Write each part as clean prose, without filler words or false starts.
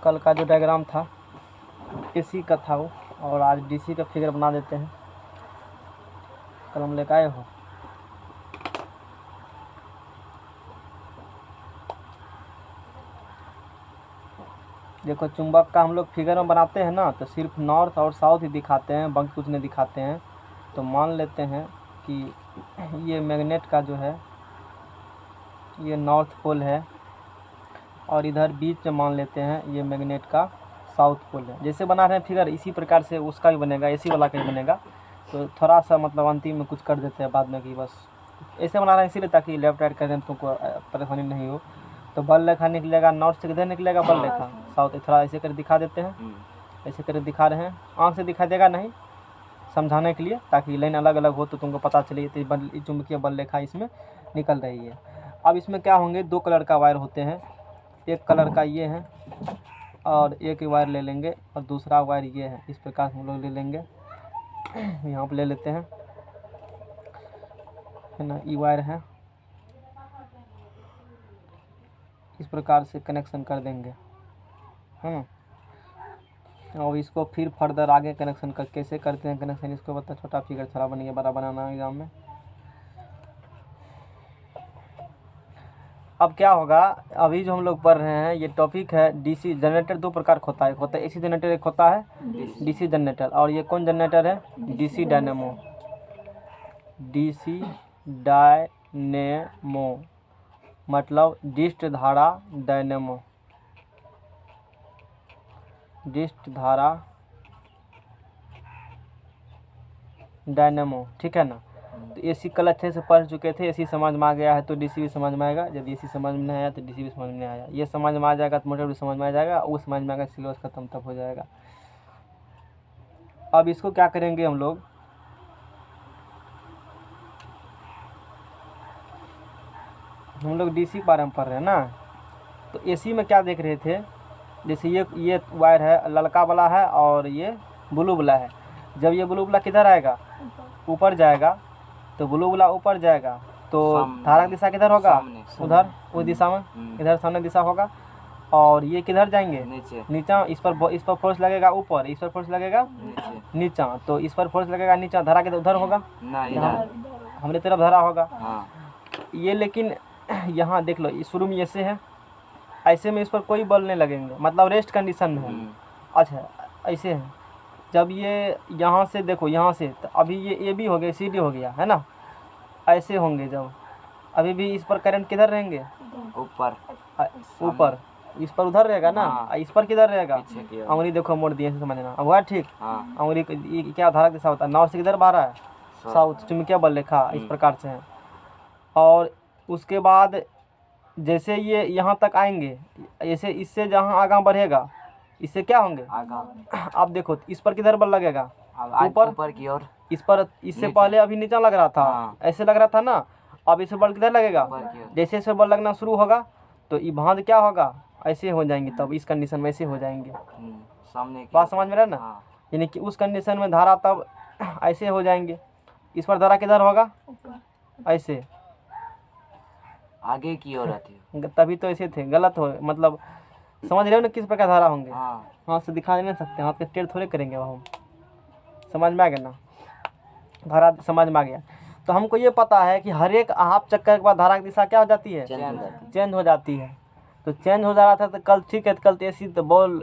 कल का जो डायग्राम था एसी का था वो, और आज डीसी का फिगर बना देते हैं। कलम लेकर आए हो? देखो चुंबक का हम लोग फिगर में बनाते हैं ना, तो सिर्फ नॉर्थ और साउथ ही दिखाते हैं, बाकी कुछ नहीं दिखाते हैं। तो मान लेते हैं कि ये मैग्नेट का जो है ये नॉर्थ पोल है, और इधर बीच में मान लेते हैं ये मैग्नेट का साउथ पोल है। जैसे बना रहे हैं फिगर इसी प्रकार से उसका भी बनेगा, एसी वाला का भी बनेगा। तो थोड़ा सा मतलब अंतिम में कुछ कर देते हैं बाद में कि बस ऐसे बना रहे हैं इसीलिए ताकि लेफ्ट राइट करने में तुमको परेशानी नहीं हो। तो बल रेखा निकलेगा नॉर्थ से किधर निकलेगा, बल रेखा साउथ। थोड़ा ऐसे कर दिखा देते हैं, ऐसे कर दिखा रहे हैं, आँख से दिखा देगा नहीं समझाने के लिए, ताकि लाइन अलग अलग हो तो तुमको पता चले तो चुंबकीय बल रेखा इसमें निकल रही है। अब इसमें क्या होंगे, दो कलर का वायर होते हैं, एक कलर का ये है और एक वायर ले लेंगे, और दूसरा वायर ये है। इस प्रकार हम लोग ले लेंगे, यहाँ पर ले लेते हैं, है ना, ई वायर है, इस प्रकार से कनेक्शन कर देंगे। और इसको फिर फर्दर आगे कनेक्शन कर कैसे करते हैं कनेक्शन, इसको बता। छोटा फिगर थोड़ा बनिए, बड़ा बनाना है एग्जाम में। अब क्या होगा, अभी जो हम लोग पढ़ रहे हैं ये टॉपिक है डीसी जनरेटर। दो प्रकार का होता है, एक होता है एसी जनरेटर, एक होता है डीसी जनरेटर। और ये कौन जनरेटर है, डीसी डायनेमो। डीसी डायनेमो मतलब डिस्ट धारा डायनेमो, डिस्ट धारा डायनेमो, ठीक है ना। तो एसी कल अच्छे से पढ़ चुके थे, एसी समझ में आ गया है तो डीसी भी समझ में आएगा। जब एसी समझ में नहीं आया तो डीसी भी समझ में नहीं आया। ये समझ में आ जाएगा तो मोटर भी समझ में आ जाएगा, वो समझ में आएगा सिलेबस खत्म तब हो जाएगा। अब इसको क्या करेंगे हम लोग, डीसी के बारे में पढ़ रहे हैं ना। तो एसी में क्या देख रहे थे, जैसे ये वायर है ललका वाला है और ये ब्लू वाला है। जब ये ब्लू वाला किधर आएगा, ऊपर जाएगा, तो ब्लू वाला ऊपर जाएगा तो धारा की दिशा किधर होगा, उधर उस दिशा में, इधर सामने दिशा होगा। और ये किधर जाएंगे, नीचा। इस पर फोर्स लगेगा ऊपर, इस पर फोर्स लगेगा नीचा। तो इस पर फोर्स लगेगा नीचा, धारा किधर उधर होगा, हमारे तरफ धारा होगा। ये लेकिन यहाँ देख लो, शुरू में ऐसे है, ऐसे में इस पर कोई बल नहीं लगेंगे, मतलब रेस्ट कंडीशन में है। अच्छा ऐसे है, जब ये यहाँ से देखो, यहाँ से तो अभी ये ए बी हो गया, सी डी हो गया, है ना। ऐसे होंगे जब, अभी भी इस पर करंट किधर रहेंगे, ऊपर। ऊपर इस पर उधर रहेगा ना, इस पर किधर रहेगा, अंगुली देखो मोड़ दिए, समझना। अब हुआ ठीक। अंगुली क्या धारा दिशा होता है, नॉर्थ से किधर बह रहा है, साउथ। चुंबकीय बल रेखा इस प्रकार से है। और उसके बाद जैसे ये यहाँ तक आएंगे, ऐसे इससे जहाँ आगे बढ़ेगा इससे क्या होंगे, अब देखो इस पर किधर बल लगेगा, ऊपर की ओर। इस पर इससे पहले अभी नीचा लग रहा था, ऐसे लग रहा था ना। अब इस पर बल किधर लगेगा, जैसे इस पर बल लगना शुरू होगा तो ये भांज क्या होगा, ऐसे हो जाएंगे। तब इस कंडीशन में ऐसे हो जाएंगे, बात समझ में रहा ना। यानी कि उस कंडीशन में धारा तब ऐसे हो जाएंगे। इस पर धारा किधर होगा, ऐसे आगे की ओर आती है, तभी तो ऐसे थे। गलत हो, मतलब समझ रहे हो ना किस प्रकार धारा होंगे। हाथ से दिखा नहीं सकते, हाथ के टेढ़ थोड़े करेंगे अब हम। समझ में आ गया ना, धारा समझ में आ गया। तो हमको ये पता है कि हर एक हाफ चक्कर के बाद धारा की दिशा क्या हो जाती है, चेंज हो जाती है। तो चेंज हो जा रहा था तो कल ठीक है, कल तो ऐसी तो बॉल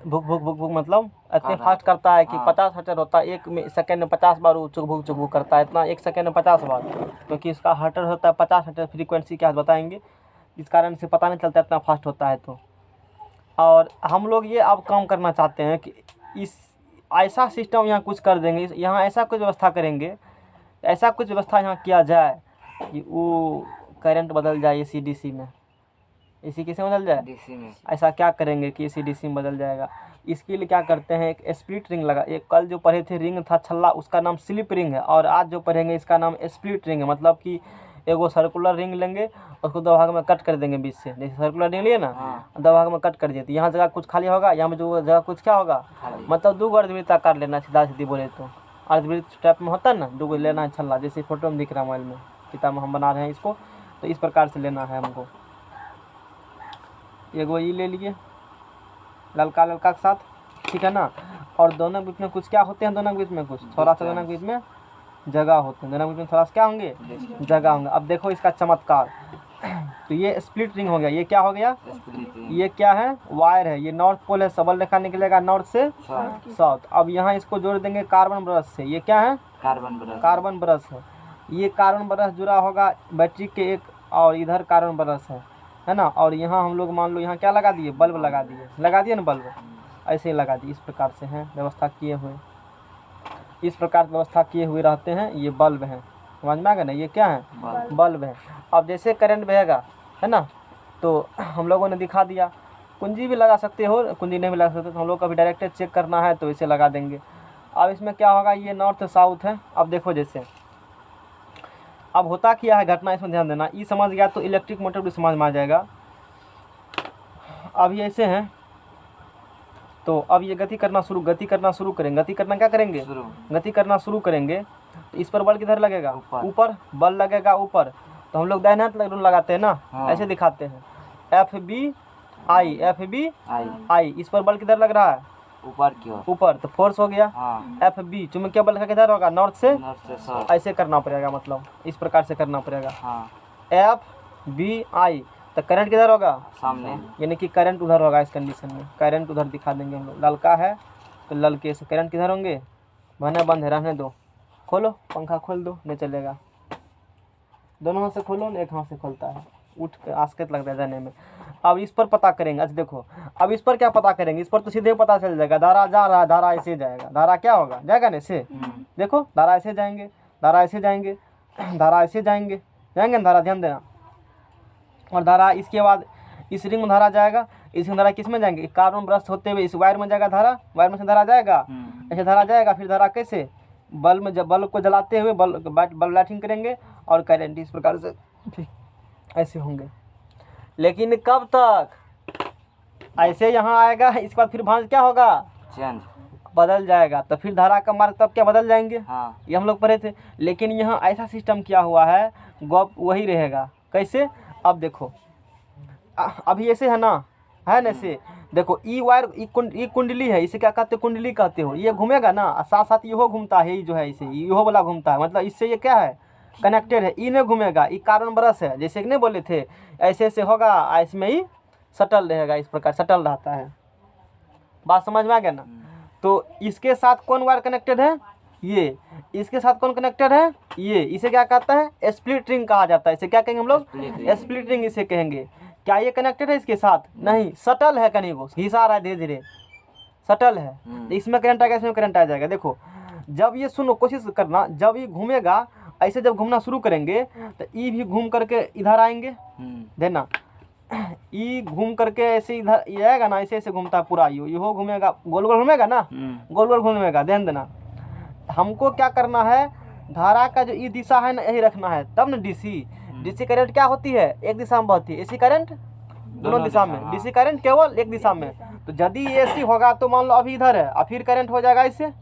भुक भुक भुक भुक मतलब इतने फास्ट करता है कि 50 हटर होता है, एक सेकंड में 50 बार वो चुक भुक करता है, इतना एक सेकंड में 50 बार। क्योंकि इसका हटर होता है 50 हटर, फ्रीक्वेंसी क्या बताएंगे, इस कारण से पता नहीं चलता इतना फास्ट होता है। तो और हम लोग ये अब काम करना चाहते हैं कि इस ऐसा सिस्टम यहाँ कुछ कर देंगे, यहाँ ऐसा कुछ व्यवस्था करेंगे, ऐसा कुछ व्यवस्था यहाँ किया जाए कि वो करंट बदल जाए एसी डीसी में। एसी किसे बदल जाए, डीसी में। ऐसा क्या करेंगे कि एसी डीसी में बदल जाएगा। इसके लिए क्या करते हैं, एक स्प्लिट रिंग लगा। एक कल जो पढ़े थे रिंग था छल्ला, उसका नाम स्लिप रिंग है। और आज जो पढ़ेंगे इसका नाम स्प्लिट रिंग है। मतलब कि एगो सर्कुलर रिंग लेंगे, उसको दो भाग में कट कर देंगे बीच से। जैसे सर्कुलर रिंग लिए ना, दो भाग में कट कर दिए, तो यहाँ जगह कुछ खाली होगा, यहाँ में जो जगह कुछ क्या होगा, मतलब दो अर्धवृत्त आकार लेना, सीधा सीधी बोले तो अर्धवृत्त टाइप में होता है ना, दो लेना है छल्ला, जैसे फोटो में दिख रहा है मोबाइल में, किताब में हम बना रहे हैं इसको। तो इस प्रकार से लेना है हमको। एगो ये ले लिए, ललका ललका के साथ, ठीक है ना। और दोनों के बीच में कुछ क्या होते हैं, दोनों के बीच में कुछ थोड़ा सा दोनों के बीच में जगह होते हैं, दोनों के बीच में थोड़ा सा क्या होंगे, जगह होंगे। अब देखो इसका चमत्कार, तो ये स्प्लिट रिंग हो गया, ये क्या हो गया, ये क्या है, वायर है, ये नॉर्थ पोल है, सबल रेखा निकलेगा नॉर्थ से साउथ। अब यहाँ इसको जोड़ देंगे कार्बन ब्रश से, ये क्या है, कार्बन ब्रश है। ये कार्बन ब्रश जुड़ा होगा बैटरी के एक, और इधर कार्बन ब्रश है ना। और यहाँ हम लोग मान लो यहाँ क्या लगा दिए, बल्ब लगा दिए ना बल्ब, ऐसे ही लगा दिए। इस प्रकार से हैं व्यवस्था किए हुए, इस प्रकार की व्यवस्था किए हुए रहते हैं, ये बल्ब हैं, समझ में आ गया ना, ये क्या है, बल्ब है। अब जैसे करंट बहेगा, है ना, तो हम लोगों ने दिखा दिया, कुंजी भी लगा सकते हो, कुंजी नहीं भी लगा सकते, तो हम लोग को अभी डायरेक्ट चेक करना है तो इसे लगा देंगे। अब इसमें क्या होगा, ये नॉर्थ साउथ है। अब देखो जैसे अब होता क्या है घटना, इसमें ध्यान देना, ये समझ गया तो इलेक्ट्रिक मोटर भी समझ में आ जाएगा। अब ये ऐसे हैं, तो अब ये गति करना शुरू करेंगे, गति करना क्या करेंगे, गति करना शुरू करेंगे। तो इस पर बल किधर लगेगा, ऊपर बल लगेगा ऊपर, तो हम लोग दाहिने हाथ लगाते हैं ना, ऐसे दिखाते हैं, एफ बी आई, इस पर बल किधर लग रहा है, ऊपर की ओर, ऊपर, तो फोर्स हो गया एफ बी। चुंबकीय बल का किधर होगा, नॉर्थ से ऐसे करना पड़ेगा, मतलब इस प्रकार से करना पड़ेगा, एफ बी आई। तो करंट किधर होगा, सामने, यानी कि करंट उधर होगा। इस कंडीशन में करंट उधर दिखा देंगे हम लोग, ललका है तो ललके से करंट किधर होंगे, बने बंद है, रहने दो, खोलो पंखा खोल दो, नहीं चलेगा, दोनों हाथ से खोलो, एक हाथ से खोलता है, उठ के आस्कत लगता है जाने में। अब इस पर पता करेंगे, अच्छा देखो अब इस पर क्या पता करेंगे, इस पर तो सीधे पता चल जाएगा, धारा जा रहा है, धारा ऐसे जाएगा, धारा क्या होगा, जाएगा ना ऐसे, देखो धारा ऐसे जाएंगे, धारा ऐसे जाएंगे, धारा ऐसे जाएंगे, जाएंगे ना धारा, ध्यान देना। और धारा इसके बाद इस रिंग में धारा जाएगा, इस धारा किस में जाएंगे, कार्बन ब्रश होते हुए इस वायर में जाएगा धारा, वायर में से धारा जाएगा, ऐसे धारा जाएगा, फिर धारा कैसे, बल्ब में, जब बल्ब को जलाते हुए बल्ब लाइटिंग करेंगे और करंट इस प्रकार से ऐसे होंगे। लेकिन कब तक, ऐसे यहाँ आएगा, इसके बाद फिर भांज क्या होगा, चेंज, बदल जाएगा, तो फिर धारा का मार्ग तब क्या बदल जाएंगे, हाँ। ये हम लोग पढ़े थे। लेकिन यहाँ ऐसा सिस्टम किया हुआ है, गॉप वही रहेगा, कैसे, अब देखो अभी ऐसे है ना, है ना ऐसे, देखो ई वायर, ई कुंडली है, इसे क्या कहते हो, कुंडली कहते हो, ये घूमेगा ना, साथ साथ ये घूमता है, ये जो है इसे ये वाला घूमता है, मतलब इससे ये क्या है, कनेक्टेड है, ई नहीं घूमेगा, ई कार्बन ब्रश है, जैसे कि नहीं बोले थे, ऐसे ऐसे होगा, इसमें ही सटल रहेगा, इस प्रकार सटल रहता है, बात समझ में आ गया ना। तो इसके साथ कौन वायर कनेक्टेड है, ये, इसके साथ कौन कनेक्टेड है, ये, इसे क्या कहता है, स्प्लिट रिंग कहा जाता है, इसे क्या कहेंगे हम लोग, स्प्लिट रिंग इसे कहेंगे। क्या ये कनेक्टेड है इसके साथ, नहीं, सटल है, कहीं वो घिसा रहा है धीरे धीरे, सटल है, तो इसमें करंट आएगा, इसमें करंट आ जाएगा। देखो जब ये, सुनो कोशिश करना, जब ये घूमेगा, ऐसे जब घूमना शुरू करेंगे तो ई भी घूम करके इधर आएंगे, देना, ई घूम करके ऐसे इधर ये आएगा ना, ऐसे ऐसे घूमता है पूरा, यो घूमेगा, गोल गोल घूमेगा ना, गोल गोल घूमेगा, ध्यान देना। हमको क्या करना है, धारा का जो ई दिशा है ना, यही रखना है, तब ना डीसी करंट क्या होती है, एक दिशा में बहती है, एसी करंट दोनों दिशा में, डीसी करंट केवल एक दिशा में। तो यदि एसी होगा तो मान लो अभी इधर है, और फिर करंट हो जाएगा इससे,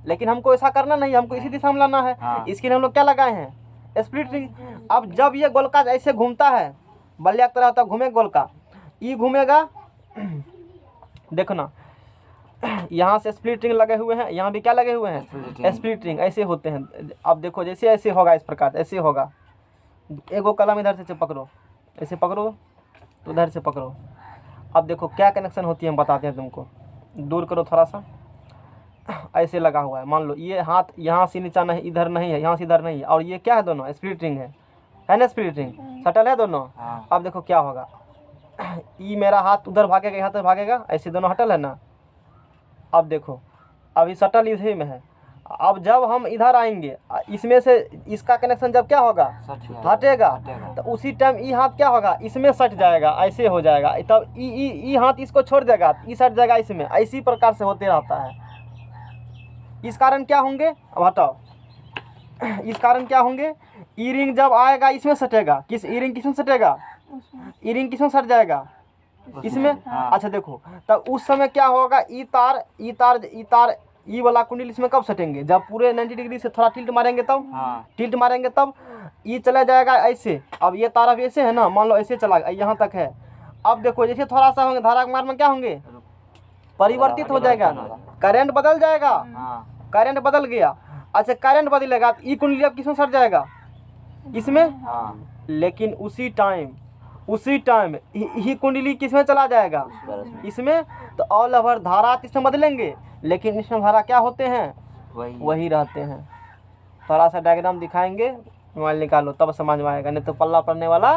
लेकिन हमको ऐसा करना नहीं, हमको इसी दिशा में लाना है, इसके लिए हम लोग क्या लगाए हैं, स्प्लिट रिंग। अब जब ये गोलका ऐसे घूमता है, बल्लिया की तरह होता है, घूमे गोलका, ई घूमेगा, देखो ना यहाँ से स्प्लिट रिंग लगे हुए हैं, यहाँ भी क्या लगे हुए हैं, स्प्लिट रिंग ऐसे होते हैं। अब देखो जैसे ऐसे होगा, इस प्रकार ऐसे होगा, एगो कलम इधर से पकड़ो, ऐसे पकड़ो तो उधर से पकड़ो। अब देखो क्या कनेक्शन होती है, हम बताते हैं तुमको, दूर करो थोड़ा सा, ऐसे लगा हुआ है, मान लो ये हाथ यहाँ से नीचा नहीं, इधर नहीं है, यहाँ से इधर नहीं है, और ये क्या है, दोनों स्प्लिट रिंग है ना, स्प्लिट रिंग सटल है दोनों। अब देखो क्या होगा, ये मेरा हाथ उधर भागेगा, यहाँ तक भागेगा, ऐसे दोनों हटल है ना। अब देखो अभी सटल इधर में है, अब जब हम इधर आएंगे, इसमें से इसका कनेक्शन जब क्या होगा, हटेगा, तो उसी टाइम ई हाथ क्या होगा, इसमें सट जाएगा, ऐसे हो जाएगा, तब ई हाथ इसको छोड़ देगा, ई सट जाएगा इसमें, इसी प्रकार से होते रहता है। इस कारण क्या होंगे, अब हटाओ, इस कारण क्या होंगे, ई रिंग जब आएगा इसमें सटेगा, किस ई रिंग किसमें सटेगा, ई रिंग किसमें सट जाएगा, इसमें। अच्छा देखो तब उस समय क्या होगा, ई वाला कुंडल इसमें कब सटेंगे, जब पूरे 90 डिग्री से थोड़ा टिल्ट मारेंगे तब, टिल्ट मारेंगे तब ई चला जाएगा ऐसे। अब ये तारा भी ऐसे है ना, मान लो ऐसे चला यहाँ तक है। अब देखो जैसे थोड़ा सा होंगे, धारा के मार्ग में क्या होंगे, परिवर्तित हो जाएगा, करंट बदल जाएगा, हाँ करंट बदल गया। अच्छा करंट बदलेगा तो ई कुंडली अब किसमें सट जाएगा, इसमें। हाँ लेकिन उसी टाइम ही कुंडली किसमें चला जाएगा, इसमें। तो ऑल ओवर धारा किसमें बदलेंगे, लेकिन इसमें धारा क्या होते हैं, वही रहते हैं। थोड़ा सा डायग्राम दिखाएंगे, मोबाइल निकालो तब समझ में आएगा, नहीं तो पल्ला पड़ने वाला।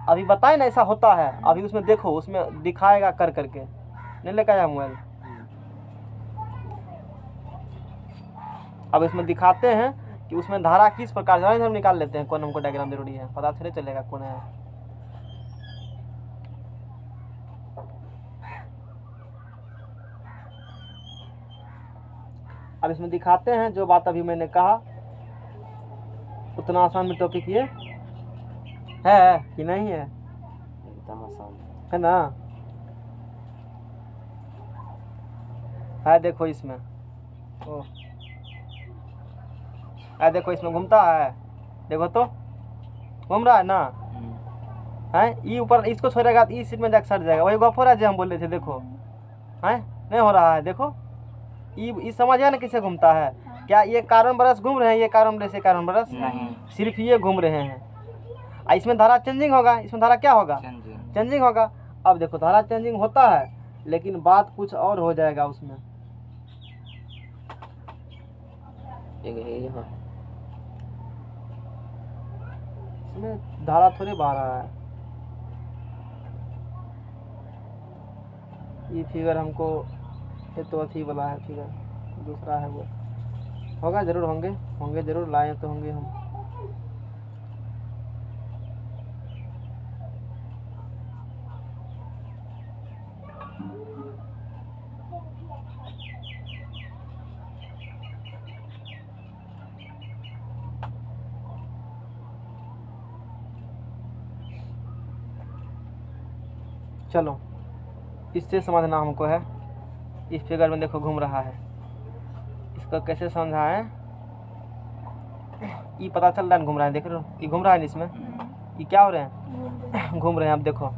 अभी बताए ना ऐसा होता है, अभी उसमें देखो, उसमें दिखाएगा कर करके। नहीं लेकर आया मोबाइल, अब इसमें दिखाते हैं कि उसमें धारा किस प्रकार से, हम निकाल लेते हैं कौन हमको डायग्राम जरूरी है, पता थोड़े चलेगा कौन है। अब इसमें दिखाते हैं जो बात अभी मैंने कहा, उतना आसान में टॉपिक ये है कि नहीं है, एकदम आसान है ना। है देखो इसमें, ओ है देखो इसमें घूमता है, देखो तो घूम रहा है ना, है ये ऊपर इसको छोड़ेगा तो इस सीट में जाकर सट जाएगा, वही गप हो रहा है जो हम बोल रहे थे। देखो है नहीं हो रहा है, देखो ये समझ आया ना कैसे घूमता है। क्या ये कारण बरस घूम रहे हैं, ये कारण बरस, ये कारण बरस नहीं, सिर्फ ये घूम रहे हैं। इसमें धारा चेंजिंग होगा, इसमें धारा क्या होगा, चेंजिंग होगा। अब देखो धारा चेंजिंग होता है, लेकिन बात कुछ और हो जाएगा उसमें। इसमें धारा थोड़ी बह रहा है। ये फिगर हमको, ये तो अथी वाला है फिगर, दूसरा है वो होगा, जरूर होंगे जरूर, लाए तो होंगे हम। चलो इससे समझना हमको है। इस फिगर में देखो घूम रहा है, इसको कैसे समझाएं, ये पता चल रहा है घूम रहा है, देख रहे हो ये घूम रहा है इसमें, ये क्या हो रहे हैं, घूम रहे हैं। अब देखो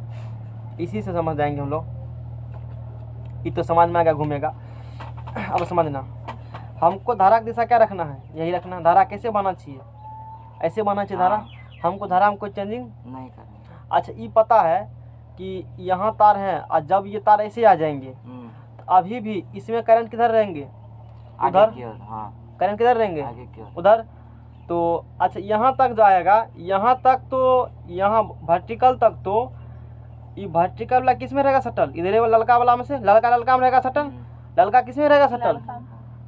इसी से समझ जाएंगे हम लोग, ये तो समझ में आएगा घूमेगा। अब समझना, हमको धारा की दिशा क्या रखना है, यही रखना। धारा कैसे बना चाहिए, ऐसे बना चाहिए धारा, हमको धारा में कोई चेंजिंग नहीं करना। अच्छा ये पता है कि यहाँ तार है, और जब ये तार ऐसे आ जाएंगे तो अभी भी इसमें करंट किधर रहेंगे, उधर। हाँ करंट किधर रहेंगे, आगे की ओर। उधर। तो अच्छा यहाँ तक जो आएगा, यहाँ तक तो यहाँ वर्टिकल तक, तो ये वर्टिकल वाला किस में रहेगा सटल, इधर ललका वाला में से, ललका में रहेगा सटल, ललका किस में रहेगा सटल,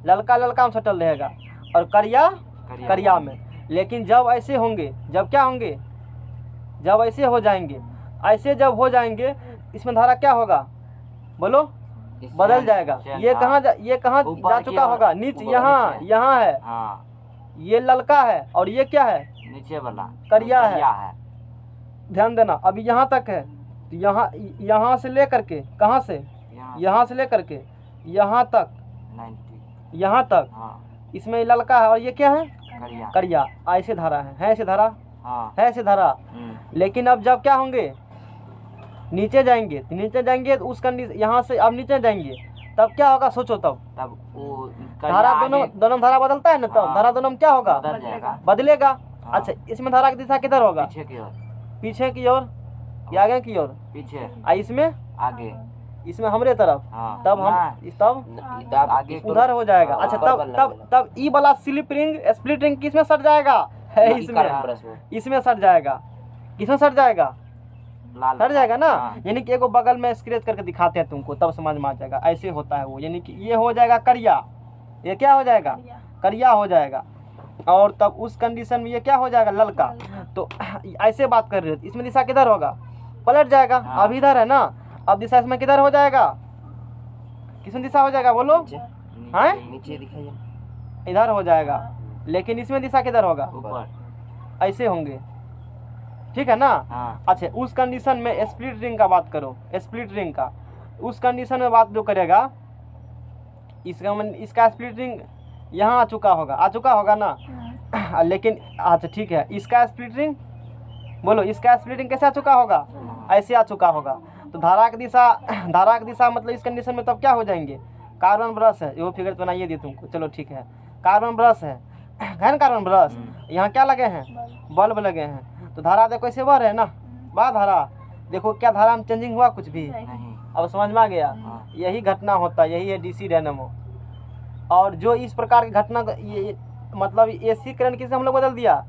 ललका में सटल रहेगा, और करिया में। लेकिन जब ऐसे होंगे, जब क्या होंगे, जब ऐसे हो जाएंगे, ऐसे जब हो जाएंगे, इसमें धारा क्या होगा, बोलो, बदल जाएगा। ये कहाँ जा चुका होगा, नीचे, यहाँ है, ये ललका है और ये क्या है, नीचे वाला करिया है। ध्यान देना, अभी यहाँ तक है, तो यहाँ से लेकर के, कहाँ से, यहाँ से लेकर के यहाँ तक, 90 यहाँ तक, इसमें ललका है और ये क्या है, करिया। ऐसे धारा है ऐसे धारा, है ऐसे धारा। लेकिन अब जब क्या होंगे, नीचे जाएंगे तो उस कंडीशन, यहाँ से अब नीचे जाएंगे तब क्या होगा, सोचो तब वो धारा दोनों धारा बदलता है ना, तब धारा दोनों में क्या होगा, बदलेगा। अच्छा इसमें धारा की दिशा किधर होगा, पीछे की ओर या आगे की ओर, पीछे। इसमें आगे, इसमें हमरे तरफ, तब हम तब आगे उधर हो जाएगा। अच्छा तब ई वाला स्प्लिट रिंग किसमें सट जाएगा, है इसमें सट जाएगा, किसमें सट जाएगा, सट जाएगा ना। यानी कि एगो बगल में स्क्रैच करके दिखाते हैं तुमको, तब समझ में आ जाएगा। ऐसे होता है वो, यानी कि ये हो जाएगा करिया, ये क्या हो जाएगा, करिया हो जाएगा। और तब उस कंडीशन में ये क्या हो जाएगा, ललका। तो ऐसे बात कर रहे हो, इसमें दिशा किधर होगा, पलट जाएगा। अब इधर है ना, अब दिशा इसमें किधर हो जाएगा, किसमें दिशा हो जाएगा, बोलो, हैं, नीचे दिखाइए, इधर हो जाएगा। लेकिन इसमें दिशा किधर होगा, ऊपर, ऐसे होंगे, ठीक है ना। अच्छा उस कंडीशन में स्प्लिट रिंग का बात करो, स्प्लिट रिंग का उस कंडीशन में बात जो करेगा, इसका स्प्लिट रिंग यहाँ आ चुका होगा ना। लेकिन अच्छा ठीक है, इसका स्प्लिट रिंग, बोलो इसका स्प्लिट रिंग कैसे आ चुका होगा, ऐसे आ चुका होगा। तो धारा की दिशा मतलब इस कंडीशन में तब क्या हो जाएंगे, कार्बन ब्रश है, वो फिगर बनाइए दिए तुमको, चलो ठीक है, कार्बन ब्रश है ना, कार्बन ब्रश, यहाँ क्या लगे हैं, बल्ब लगे हैं, तो धारा देखो ऐसे बढ़ रहे है ना, बा धारा देखो क्या धारा में चेंजिंग हुआ कुछ भी, नहीं। अब समझ में आ गया, हाँ। यही घटना होता है, यही है डीसी डायनेमो। और जो इस प्रकार की घटना ये मतलब एसी करंट किसे हम लोग बदल दिया,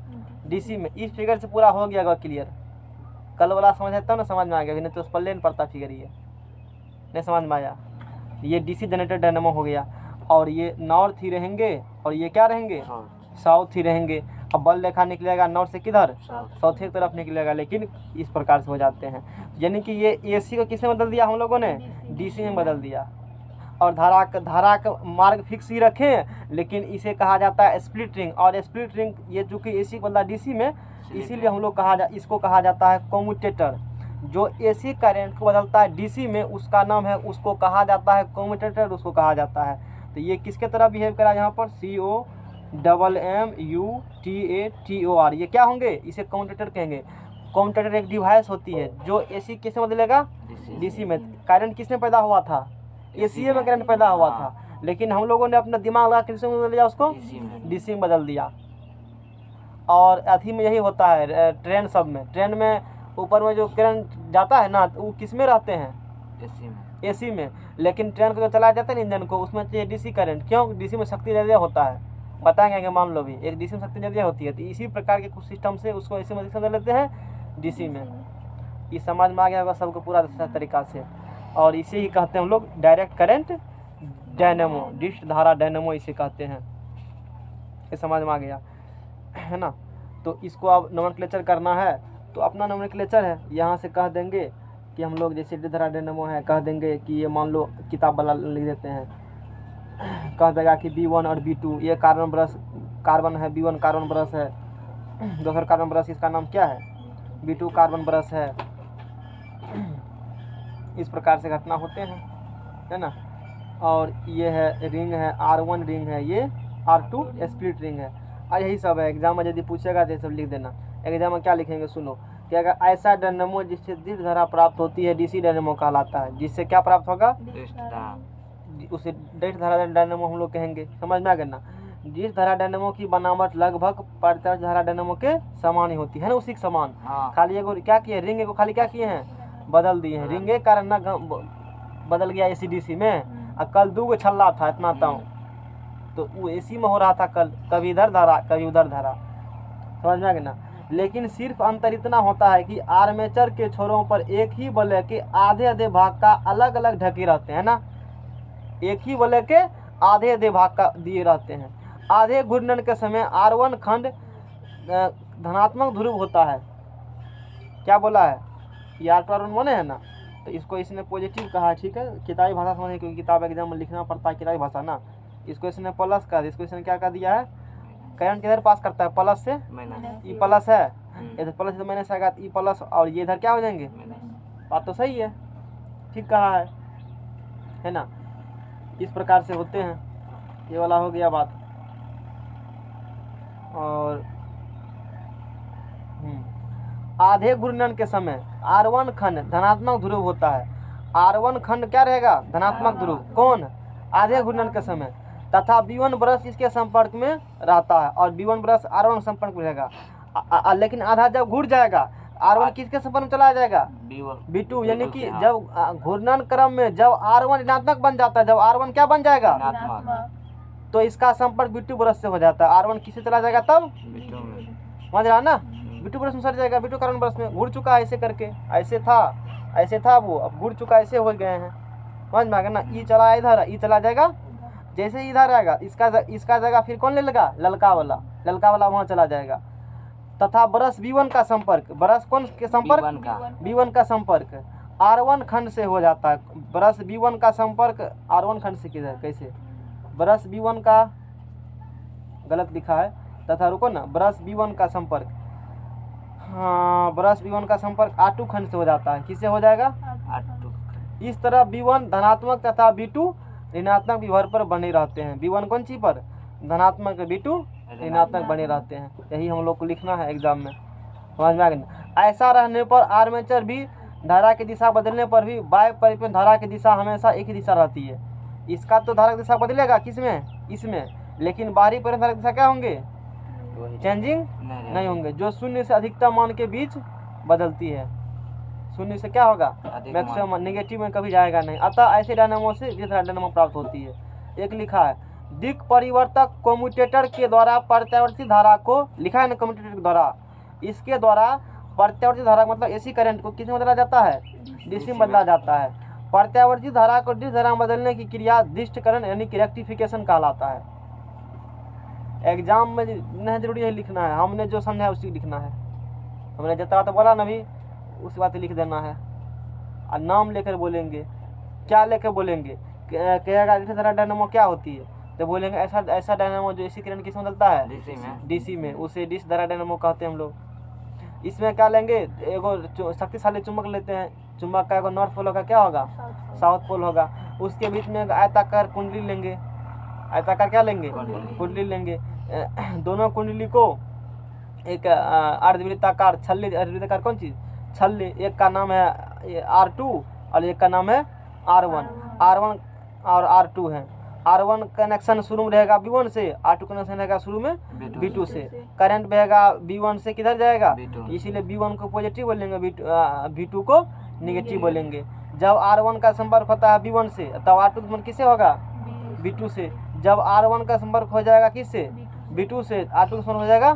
डीसी में। इस फिगर से पूरा हो गया क्लियर, कल वाला समझ है तब ना समझ में आ गया, नहीं तो उस पर लेन पड़ता फिगर, ये नहीं समझ में आया। ये डीसी जनरेटर डायनेमो हो गया, और ये नॉर्थ ही रहेंगे और ये क्या रहेंगे, साउथ ही रहेंगे। अब बल रेखा निकलेगा नॉर्थ से किधर, साउथ की तरफ निकलेगा, लेकिन इस प्रकार से हो जाते हैं। यानी कि ये एसी को किसने बदल दिया हम लोगों ने, डीसी में बदल दिया। और धारा का मार्ग फिक्स ही रखें, लेकिन इसे कहा जाता है स्प्लिट रिंग। और स्प्लिट रिंग ये चूँकि एसी को बदला डीसी में, इसीलिए हम लोग इसको कहा जाता है कम्यूटेटर। जो एसी करंट को बदलता है डीसी में उसका नाम है, उसको कहा जाता है कम्यूटेटर, उसको कहा जाता है। तो ये किसके तरह बिहेव करा यहाँ पर, COMMUTATOR, ये क्या होंगे, इसे कम्यूटेटर कहेंगे। कम्यूटेटर एक डिवाइस होती है जो एसी किससे बदलेगा, डीसी में। करंट किसमें पैदा हुआ था, एसी में करंट पैदा हुआ था, लेकिन हम लोगों ने अपना दिमाग लगा किसमें बदल दिया, उसको डीसी में बदल दिया। और अथी में यही होता है, ट्रेन सब में, ट्रेन में ऊपर में जो करंट जाता है ना, वो किस में रहते हैं, एसी में। लेकिन ट्रेन को जो चलाया जाता है इंजन को, उसमें चाहिए डीसी करंट। क्यों, डीसी में शक्ति ज़्यादा होता है, बताएंगे कि मान लो भी एक डीसी में शक्ति ज़्यादा होती है, तो इसी प्रकार के कुछ सिस्टम से उसको एसी में बदल लेते हैं डीसी में। ये समझ में आ गया होगा सबको पूरा तरीका से। और इसे ही कहते हैं हम लोग डायरेक्ट करंट डायनेमो, डिश धारा डायनेमो इसे कहते हैं। ये समझ में आ गया है ना। तो इसको अब नोमेनक्लेचर करना है, तो अपना नोमेनक्लेचर है, यहाँ से कह देंगे कि हम लोग जैसे डिश धारा डायनेमो है, कह देंगे कि ये मान लो किताब वाला लिख देते हैं, कह देगा कि B1 और B2 ये कार्बन है, B1 कार्बन ब्रश है, दूसरा कार्बन ब्रश इसका नाम क्या है, B2 कार्बन ब्रश है। इस प्रकार से घटना होते हैं, है ना। और ये है रिंग है, R1 रिंग है, ये R2 स्प्लिट रिंग है। और यही सब है, एग्जाम में यदि पूछेगा तो ये सब लिख देना। एग्जाम में क्या लिखेंगे सुनो, कि अगर ऐसा डायनेमो जिससे दीर्घ धारा प्राप्त होती है डीसी डायनेमो कहलाता है। जिससे क्या प्राप्त होगा, उसे डिश धारा डायनेमो हम लोग कहेंगे। समझ में आ गया ना। डिश धारा डायनेमो की बनावट लगभग प्रत्यक्ष धारा डायनेमो के समान ही होती है ना, उसी के समान। खाली एगो क्या किए, रिंग को खाली क्या किए हैं, बदल दिए हैं। रिंग के कारण ना बदल गया एसी डीसी में। और कल 2 छल्ला था इतना ताऊ, तो वो एसी में हो रहा था कल, कभी इधर धारा कभी उधर धारा। समझ में आ गया ना। लेकिन सिर्फ अंतर इतना होता है कि आर्मेचर के छोरों पर एक ही वलय के आधे भाग का अलग अलग ढके रहते हैं ना, एक ही वलय के आधे भाग का दिए रहते हैं। आधे घूर्णन के समय R1 खंड धनात्मक ध्रुव होता है। क्या बोला है, ये R1 माने है ना, तो इसको इसने पॉजिटिव कहा है, ठीक है। किताबी भाषा समझे, क्योंकि किताब एग्जाम में लिखना पड़ता है किताबी भाषा ना। इसको इसने प्लस का, इसको इसने क्या कर दिया है, करंट किधर पास करता है, प्लस से, ई प्लस है, इधर प्लस से माइनस आएगा, ई प्लस, और ये इधर क्या हो जाएंगे, बात तो सही है, ठीक कहा है ना। इस प्रकार से होते हैं, ये वाला हो गया बात। और आधे घूर्णन के समय R1 खंड धनात्मक ध्रुव होता है। R1 खंड क्या रहेगा, धनात्मक ध्रुव, कौन, आधे घूर्णन के समय। तथा B1 ब्रश इसके संपर्क में रहता है, और B1 ब्रश R1 संपर्क में रहेगा। लेकिन आधा जब घूर जाएगा, R1 किसके संपर्क में चला जाएगा, B2। यानी कि जब घूर्णन क्रम में जब R1 ऋणात्मक बन जाता है, जब R1 क्या बन जाएगा, तो इसका संपर्क B2 ब्रश से हो जाता है। R1 किससे चला जाएगा तब, समझ रहा ना, B2 ब्रश में सर जाएगा, B2 कार्बन ब्रश में घूर चुका है, ऐसे करके, ऐसे था वो, अब घूर चुका, ऐसे हो गए हैं। समझ में आ गया ना। ई चला इधर, ई चला जाएगा, जैसे ही इधर आएगा इसका जगह फिर कौन ले लेगा, ललका वाला वहाँ चला जाएगा। तथा ब्रश B1 का संपर्क, ब्रश कौन के संपर्क, B1 का संपर्क R1 खंड से हो जाता है। ब्रश B1 का संपर्क R1 खंड से किधर, कैसे, ब्रश B1 का गलत लिखा है, तथा रुको ना, ब्रश B1 का संपर्क, हाँ, ब्रश B1 का संपर्क R2 खंड से हो जाता है। किससे हो जाएगा, R2। इस तरह B1 धनात्मक तथा B2 ऋणात्मक विभर पर बने रहते हैं। B1 कौन सी पर, धनात्मक, B2 ऋणात्मक बने रहते हैं। यही हम लोग को लिखना है एग्जाम में, समझ में आ गया। ऐसा रहने पर आर्मेचर भी धारा की दिशा बदलने पर भी बाह्य परिपथ धारा की दिशा हमेशा एक ही दिशा रहती है। इसका तो धारा की दिशा बदलेगा किसमें, इसमें, लेकिन बाहरी परिपथ धारा की दिशा क्या होंगे, चेंजिंग नहीं होंगे, जो शून्य से अधिकतम मान के बीच बदलती है। शून्य से क्या होगा, मैक्सिमम, नेगेटिव में कभी जाएगा नहीं। अतः ऐसे डायनामो से विद्युत धारा डायनामो प्राप्त होती है। एक लिखा है दिक् परिवर्तक कम्यूटेटर के द्वारा प्रत्यावर्ती धारा को, लिखा है ना कम्यूटेटर के द्वारा, इसके द्वारा प्रत्यावर्ती धारा मतलब एसी करंट को किस में बदला जाता है, डीसी में बदला जाता है। प्रत्यावर्ती धारा को डीसी धारा में बदलने की क्रिया दिष्टकरण यानी कि रेक्टिफिकेशन कहलाता है। एग्जाम में नहीं जरूरी है लिखना है, हमने जो समझा है उसी लिखना है। हमने जितना तो बोला ना भी उस बात लिख देना है। और नाम लेकर बोलेंगे, क्या लेकर बोलेंगे, कहेगा डीसी धारा डायनामो क्या होती है, तो बोलेंगे ऐसा ऐसा डायनामो जो एसी करंट किस में बदलता है, डीसी में, उसे डीसी धारा डायनामो कहते हैं हम लोग। इसमें क्या लेंगे, एगो शक्तिशाली चुंबक लेते हैं, चुंबक का एगो नॉर्थ पोल होगा, क्या होगा, साउथ पोल होगा। उसके बीच में एक आयताकार कुंडली लेंगे, आयताकार क्या लेंगे, कुंडली लेंगे। दोनों कुंडली को एक अर्धवृत्ताकार छल्ले, अर्धवृत्ताकार कौन चीज, छल्ले, एक का नाम है R2 और एक का नाम है R1। R1 और R2 है। R1 कनेक्शन शुरू में रहेगा V1 से, R2 कनेक्शन रहेगा शुरू में V2 से। करंट बहेगा V1 से किधर जाएगा, इसीलिए V1 को पॉजिटिव बोलेंगे, V2 को नेगेटिव बोलेंगे। जब R1 का संपर्क होता है V1 से तब R2 का संपर्क किससे होगा, V2 से। जब R1 का संपर्क हो जाएगा किससे, V2 से, R2 का संपर्क हो जाएगा,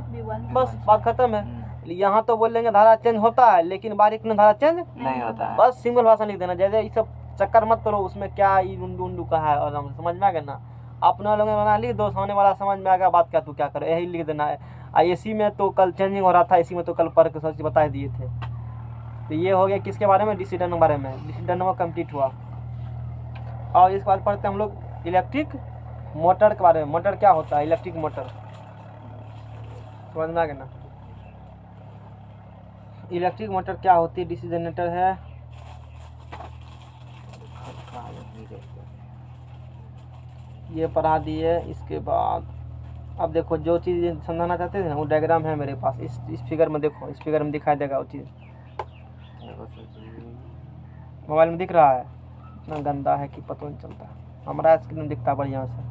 बस बात खत्म है। यहाँ तो बोलेंगे धारा चेंज होता है, लेकिन बारीक में धारा चेंज नहीं होता है। बस सिंगल भाषा लिख देना, जैसे ये सब चक्कर मत करो उसमें क्या उंडू उंडू का है, और हम समझ में आ गया ना। अपना लोगों ने बना लिख दो, सामने वाला समझ में आ गया बात, क्या तू क्या करे, यही लिख देना है। एसी में तो कल चेंजिंग हो रहा था, इसी में तो कल पर सोच बता दिए थे। तो ये हो गया किसके बारे में, डीसी डायनामो बारे में। डीसी डायनामो कंप्लीट हुआ। और इसके बाद पढ़ते हैं हम लोग इलेक्ट्रिक मोटर के बारे में। मोटर क्या होता है, इलेक्ट्रिक मोटर, समझ में आ गया ना। इलेक्ट्रिक मोटर क्या होती है, डीसी जनरेटर है, ये पढ़ा दिए। इसके बाद अब देखो जो चीज़ समझाना चाहते थे ना वो डायग्राम है मेरे पास, इस फिगर में देखो, इस फिगर में दिखाई देगा वो चीज़। मोबाइल में दिख रहा है, इतना गंदा है कि पता नहीं चलता, हमारा स्क्रीन में दिखता बढ़िया से।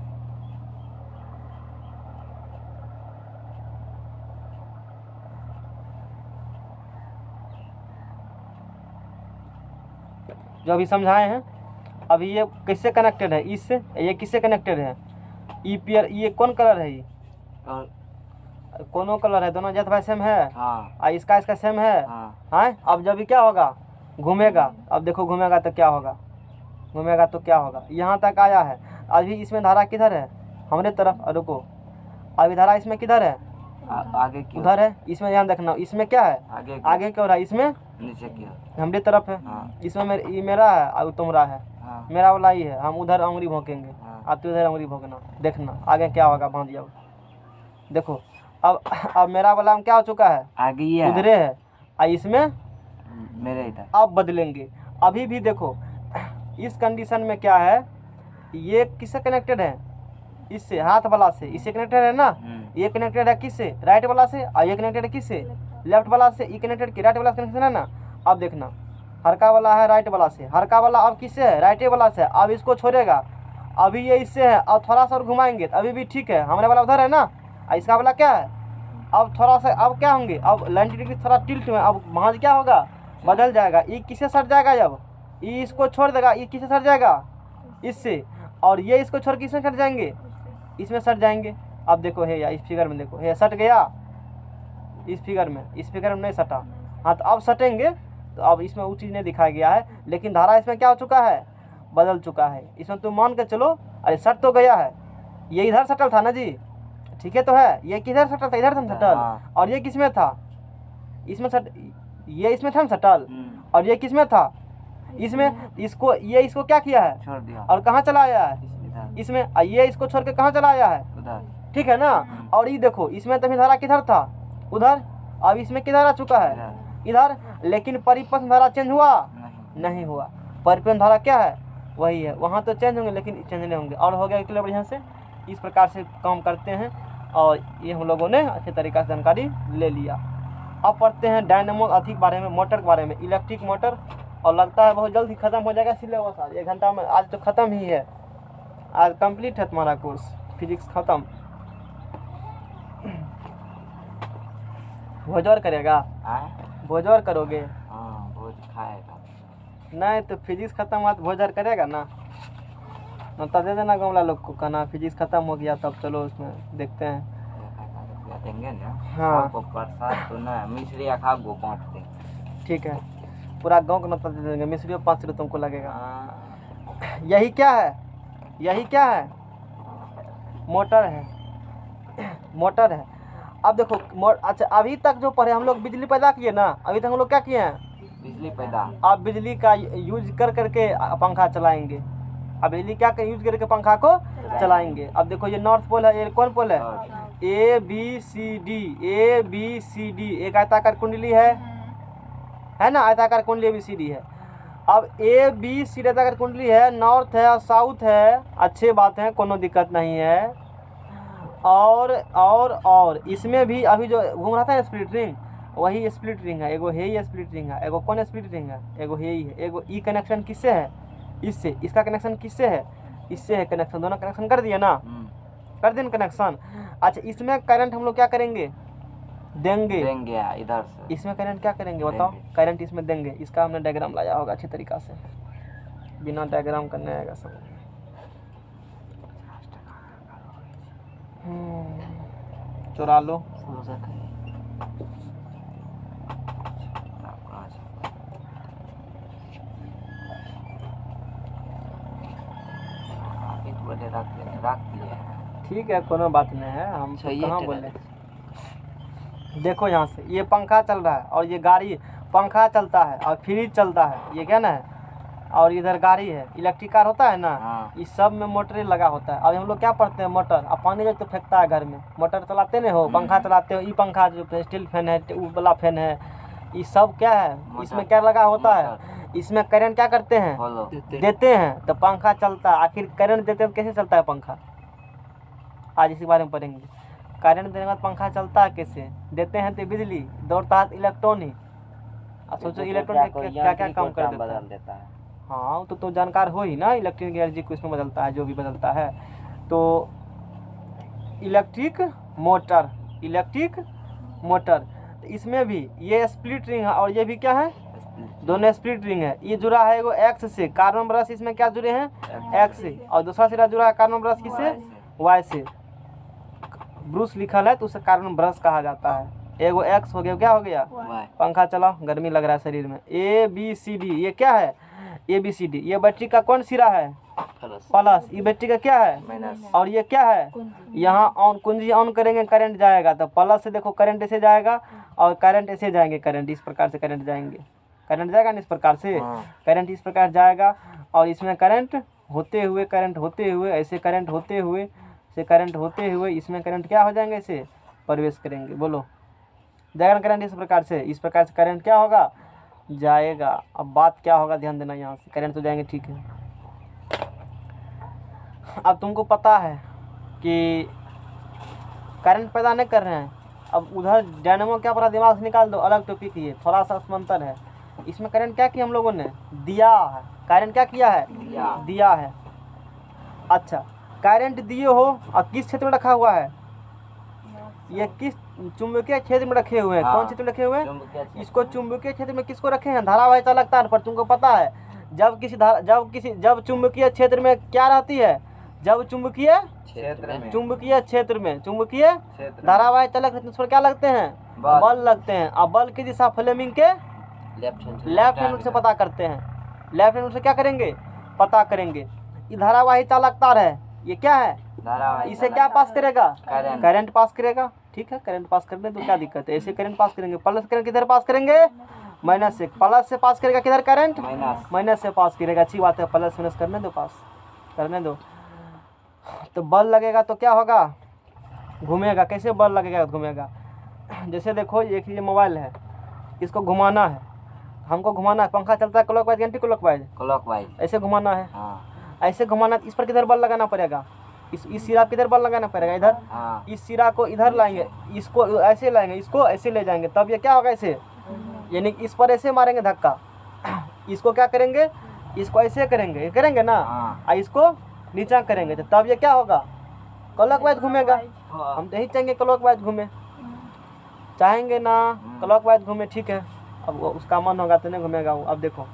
जो अभी समझाए हैं, अभी ये किससे कनेक्टेड है, इससे, ये किससे कनेक्टेड है, ई पेयर, ये कौन कलर है, ये कौन कलर है, दोनों जात भाई सेम है, हाँ। इसका सेम है, हाँ। अब जब ये क्या होगा, घूमेगा, अब देखो घूमेगा तो क्या होगा, घूमेगा तो क्या होगा, यहाँ तक आया है। अभी इसमें धारा किधर है, हमारे तरफ, रुको, अभी धारा इसमें किधर है, आगे की उधर है, इसमें ध्यान रखना, इसमें क्या है, आगे क्यों रहा, इसमें नीचे की हमारी तरफ है, हाँ। इसमें ये मेरा है और तुम्हारा है, हाँ। मेरा वाला ही है, हम उधर उंगली भोंकेंगे, हाँ। आप तो उधर उंगली भोंकना, देखना आगे क्या होगा, भांज जाओ। देखो अब मेरा वाला में क्या हो चुका है, आगे ही है, उधरे है, और इसमें मेरे इधर। अब बदलेंगे, अभी भी देखो इस कंडीशन में क्या है, ये किससे कनेक्टेड है, इससे, हाथ वाला से, इससे कनेक्टेड है ना, ये कनेक्टेड है किससे, राइट वाला से, और ये कनेक्टेड है किससे, लेफ्ट वाला से। ये कनेक्टेड की राइट वाला से कनेक्शन है ना। अब देखना हरका वाला है राइट वाला से, हरका वाला अब किससे है, राइट वाला से। अब इसको छोड़ेगा, अभी ये इससे है, अब थोड़ा सा और घुमाएंगे तो अभी भी ठीक है, हमारे वाला उधर है ना, इसका वाला क्या है, अब थोड़ा सा, अब क्या होंगे, अब 90 डिग्री थोड़ा टिल्ट में, अब भांज क्या होगा, बदल जाएगा। ये किससे सट जाएगा, जब ये इसको छोड़ देगा, ये किससे सट जाएगा, इससे, और ये इसको छोड़ किसमें सट जाएंगे, इसमें सट जाएंगे। अब देखो है या इस फिगर में देखो, है सट गया, इस फिगर में नहीं सटा, हाँ। तो अब सटेंगे तो अब इसमें वो चीज़ नहीं दिखाया गया है, लेकिन धारा इसमें क्या हो चुका है, बदल चुका है। इसमें तुम मान के चलो, अरे सट तो गया है, ये इधर सटल था ना जी, ठीक है तो है, ये किधर सटल था, इधर था सटल, और ये किसमें था, इसमें सट, ये इसमें था सटल, और ये किसमें था, इसमें, इसको, ये इसको क्या किया है, छोड़ दिया, और कहाँ चला आया है, इसमें, ये इसको छोड़ के कहाँ चला आया है, ठीक है ना। और ये देखो इसमें तभी धारा किधर था, उधर, अब इसमें किधर आ चुका है, इधर। लेकिन परिपथ धारा चेंज हुआ नहीं हुआ, परिपथ धारा क्या है, वही है, वहाँ तो चेंज होंगे लेकिन चेंज नहीं होंगे। और हो गया क्लियर बढ़िया से, इस प्रकार से काम करते हैं, और ये हम लोगों ने अच्छे तरीक़े से जानकारी ले लिया। अब पढ़ते हैं डायनामो अधिक बारे में, मोटर के बारे में। इलेक्ट्रिक मोटर और लगता है बहुत जल्द ही ख़त्म हो जाएगा सिलेबस। आज 1 घंटा में आज तो ख़त्म ही है, आज कंप्लीट है तुम्हारा कोर्स फिजिक्स ख़त्म। भोज और करेगा, आए भोज और करोगे? हाँ भोज खाएगा। नहीं तो फिजिक्स खत्म हुआ तो भोज और करेगा ना, तो दे देना गाँव वाला लोग को, कहना फिजिक्स खत्म हो गया तब चलो उसमें देखते हैं। 1000 रुपया देंगे ना, हाँ। सबको प्रसाद तो ना मिश्री खा गो बांट देंगे। ठीक है, पूरा गांव को नता दे देंगे, मिश्री 5 रुपये तुमको लगेगा। हाँ, यही क्या है, यही क्या है? मोटर है, मोटर है। अब देखो अच्छा अभी तक जो पढ़े हम लोग बिजली पैदा किए ना, अभी तक हम लोग क्या किए हैं? बिजली पैदा। अब बिजली का यूज कर करके पंखा चलाएंगे। अब बिजली क्या यूज करके पंखा को चलाएंगे। अब देखो ये नॉर्थ पोल है, ये कौन पोल है? A B C D, A B C D एक आयताकार कुंडली है ना, आयताकार कुंडली ए बी सी डी है। अब ए बी सी डी आयताकार कुंडली है, नॉर्थ है और साउथ है, अच्छे बात है, कोनो दिक्कत नहीं है। और इसमें भी अभी जो घूम रहा था ना स्प्लिट रिंग, वही स्प्लिट रिंग है, एगो है ही स्प्लिट रिंग है, एगो कौन स्प्लिट रिंग है? एगो है ही है। एगो ई कनेक्शन किससे है? इससे। इसका कनेक्शन किससे है? इससे है कनेक्शन। दोनों कनेक्शन कर दिए ना, कर दें कनेक्शन। अच्छा इसमें करंट हम लोग क्या करेंगे? देंगे इधर से। इसमें करंट क्या करेंगे बताओ? करंट इसमें देंगे। इसका हमने डायग्राम लाया होगा अच्छी तरीका से, बिना डायग्राम करने आएगा सब। चुरा लो। रख दिए। ठीक है कोनो बात नहीं है, हम कहाँ बोले। देखो यहाँ से ये पंखा चल रहा है और ये गाड़ी, पंखा चलता है और फ्रिज चलता है, ये क्या ना है, और इधर गाड़ी है, इलेक्ट्रिक कार होता है ना। हाँ। इस सब में मोटर लगा होता है। अब हम लोग क्या पढ़ते हैं? मोटर। अब पानी जो तो फेंकता है घर में, मोटर चलाते नहीं हो, पंखा चलाते हो, ये पंखा जो स्टील फैन है, वो वाला फैन है, ये सब क्या है? इसमें क्या लगा होता है? इसमें करंट क्या करते हैं? देते हैं तो पंखा चलता है। आखिर करंट देते हैं तो कैसे चलता है पंखा? आज इसी बारे में पढ़ेंगे। करंट देने के बाद पंखा चलता है कैसे? देते हैं तो बिजली, दौड़ता है इलेक्ट्रॉन ही। अब सोचो इलेक्ट्रॉन क्या क्या काम कर देता है। हाँ तो जानकार हो ही ना, इलेक्ट्रिक एनर्जी को इसमें बदलता है, जो भी बदलता है। तो इलेक्ट्रिक मोटर, इलेक्ट्रिक मोटर। तो इसमें भी ये स्प्लिट रिंग है और ये भी क्या है? दोनों स्प्लिट रिंग है। ये जुड़ा है एगो एक्स से, कार्बन ब्रश इसमें क्या जुड़े हैं? एक्स से। और दूसरा सिरा जुड़ा है कार्बन ब्रश किससे? वाई से। ब्रूस लिखल है तो उसे कार्बन ब्रश कहा जाता है। एगो एक्स हो गया, क्या हो गया? पंखा चलाओ, गर्मी लग रहा है शरीर में। ए बी सी डी, ये क्या है? A B C D. ये बैटरी का कौन सिरा है? प्लस। ये बैटरी का क्या है? माइनस। और ये क्या है? यहाँ ऑन, कुंजी ऑन करेंगे करंट जाएगा, तो प्लस से देखो करंट ऐसे जाएगा और करंट ऐसे जाएंगे, करंट इस प्रकार से करंट जाएंगे, करंट जाएगा ना इस प्रकार से। करंट इस प्रकार जाएगा और इसमें करंट होते हुए, करंट होते हुए, ऐसे करंट होते हुए, से करंट होते हुए इसमें करंट क्या हो जाएंगे? ऐसे प्रवेश करेंगे। बोलो जाएगा करंट इस प्रकार से करंट क्या होगा? जाएगा। अब बात क्या होगा ध्यान देना, यहाँ से करंट तो जाएंगे, ठीक है। अब तुमको पता है कि करंट पैदा नहीं कर रहे हैं। अब उधर डायनेमो क्या पड़ा, दिमाग से निकाल दो, अलग टॉपिक, ये थोड़ा सा समांतर है। इसमें करंट क्या किया हम लोगों ने? दिया है। करंट क्या किया है? दिया है। अच्छा करंट दिए हो और किस क्षेत्र में रखा हुआ है? ये किस चुंबकीय क्षेत्र में रखे हुए हैं। कौन क्षेत्र में रखे हुए हैं? इसको चुंबकीय क्षेत्र में किसको रखे हैं? धारावाही चालकता पर। तुमको पता है जब चुंबकीय क्षेत्र में क्या रहती है? जब चुंबकीय क्षेत्र में चुंबकीय धारावाही चालक उस पर क्या लगते हैं? बल लगते हैं। अब बल की दिशा फ्लेमिंग के लेफ्ट हैंड से पता करते हैं। लेफ्ट हैंड से क्या करेंगे? पता करेंगे। ये धारावाही चालकता है, ये क्या है? इसे क्या पास करेगा? करंट पास करेगा। ठीक है, करंट पास करने तो क्या दिक्कत है? ऐसे करंट पास करेंगे। प्लस करंट किधर पास करेंगे? माइनस से। प्लस से पास करेगा किधर करंट? माइनस से पास करेगा। अच्छी बात है, प्लस माइनस करने दो, पास करने दो। तो बल लगेगा तो क्या होगा? घूमेगा। कैसे बल लगेगा? घूमेगा। जैसे देखो एक ये मोबाइल है, इसको घुमाना है, हमको घुमाना है। पंखा चलता है क्लॉकवाइज एंटी क्लॉकवाइज, ऐसे घुमाना है। ऐसे घुमाना, इस पर किधर बल लगाना पड़ेगा? इस सिरा किधर बल लगाना पड़ेगा? इधर। इस सिरा को इधर लाएंगे, इसको ऐसे लाएंगे, इसको ऐसे ले जाएंगे, तब ये क्या होगा? ऐसे, यानी इस पर ऐसे मारेंगे धक्का, इसको क्या करेंगे, इसको ऐसे करेंगे, ये करेंगे ना, हाँ। और इसको नीचा करेंगे, तो तब ये क्या होगा, क्लॉकवाइज घूमेगा। हाँ। हम तो यही चाहेंगे क्लॉकवाइज घूमे, चाहेंगे ना क्लॉकवाइज घूमे, ठीक है। अब वो उसका मन होगा तो नहीं घूमेगा वो। अब देखो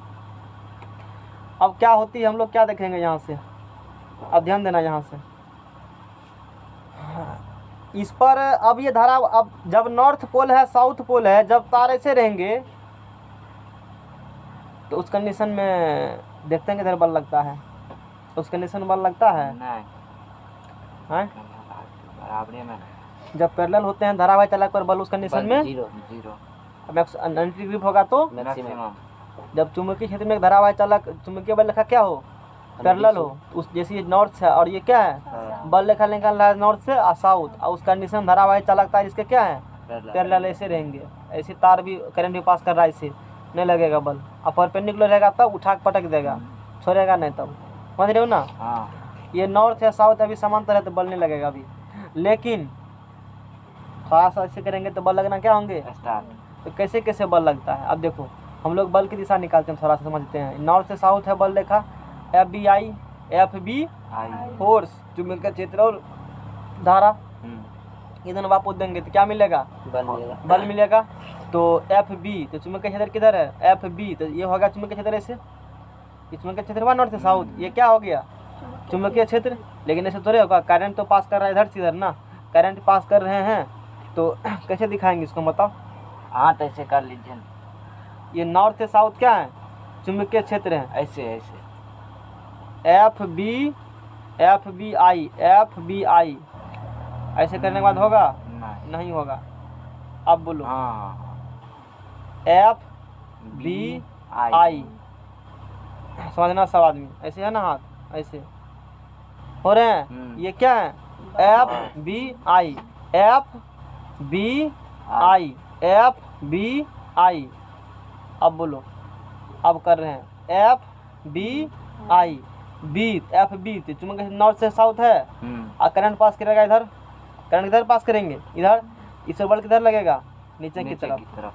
अब क्या होती है, हम लोग क्या देखेंगे यहाँ से, अब ध्यान देना यहाँ से इस पर। अब ये धारा, अब जब नॉर्थ पोल है साउथ पोल है, जब तार ऐसे रहेंगे तो उस कंडीशन में देखते हैं किधर बल लगता है, उस कंडीशन बल लगता है नहीं, हैं? बराबरी में जब पैरेलल होते हैं धारावाही चालक पर बल उस कंडीशन में जीरो जीरो 90 डिग्री होगा, तो मैक्सिमम। जब चुंबकीय क्षेत्र में एक धारावाही चालक चुंबकीय बल रेखा क्या हो, पैरेलल हो, उस जैसे ये नॉर्थ है और ये क्या है, बल रेखा निकाल रहा है नॉर्थ से और साउथ, और उस कंडीशन धारावाही चालकता है इसके क्या है, पैरेलल ऐसे रहेंगे, ऐसे तार भी करंट भी पास कर रहा है, इससे नहीं लगेगा बल। और परपेंडिकुलर रहेगा तब उठा के पटक देगा, छोड़ेगा नहीं तब, समझ रहे हो ना। हाँ। ये नॉर्थ या साउथ अभी समांतर है तो बल नहीं लगेगा अभी, लेकिन थोड़ा सा ऐसे करेंगे तो बल लगना क्या होंगे, स्टार्ट। तो कैसे कैसे बल लगता है। अब देखो हम लोग बल की दिशा निकालते हैं, थोड़ा सा समझते हैं। नॉर्थ से साउथ है बल रेखा, F B I, F B force चुंबकीय क्षेत्र और धारा, इधर वापस देंगे तो क्या मिलेगा, बल मिलेगा। तो एफ बी, तो चुंबकीय क्षेत्र किधर है, एफ बी, तो ये होगा चुंबकीय क्षेत्र ऐसे, ये चुंबकीय क्षेत्र हुआ नॉर्थ से साउथ, ये क्या हो गया चुंबकीय क्षेत्र। लेकिन ऐसे थोड़े होगा, करंट तो पास कर रहा है इधर से इधर ना, करंट पास कर रहे हैं तो कैसे दिखाएंगे इसको बताओ। हाँ तो ऐसे कर लीजिए, ये नॉर्थ से साउथ क्या है, चुंबकीय क्षेत्र है, ऐसे ऐसे एफ बी आई, ऐसे करने के बाद होगा, नहीं होगा। अब बोलो, हाँ एफ बी आई, समझना सब आदमी, ऐसे है ना हाथ ऐसे हो रहे हैं, ये क्या है, F B I, F B I, F B I. अब बोलो, अब कर रहे हैं F B I, B F B, चुंबकीय नॉर्थ से साउथ है और करंट पास करेगा इधर, करंट इधर पास करेंगे इधर, इस पर बल किधर लगेगा, नीचे की तरफ,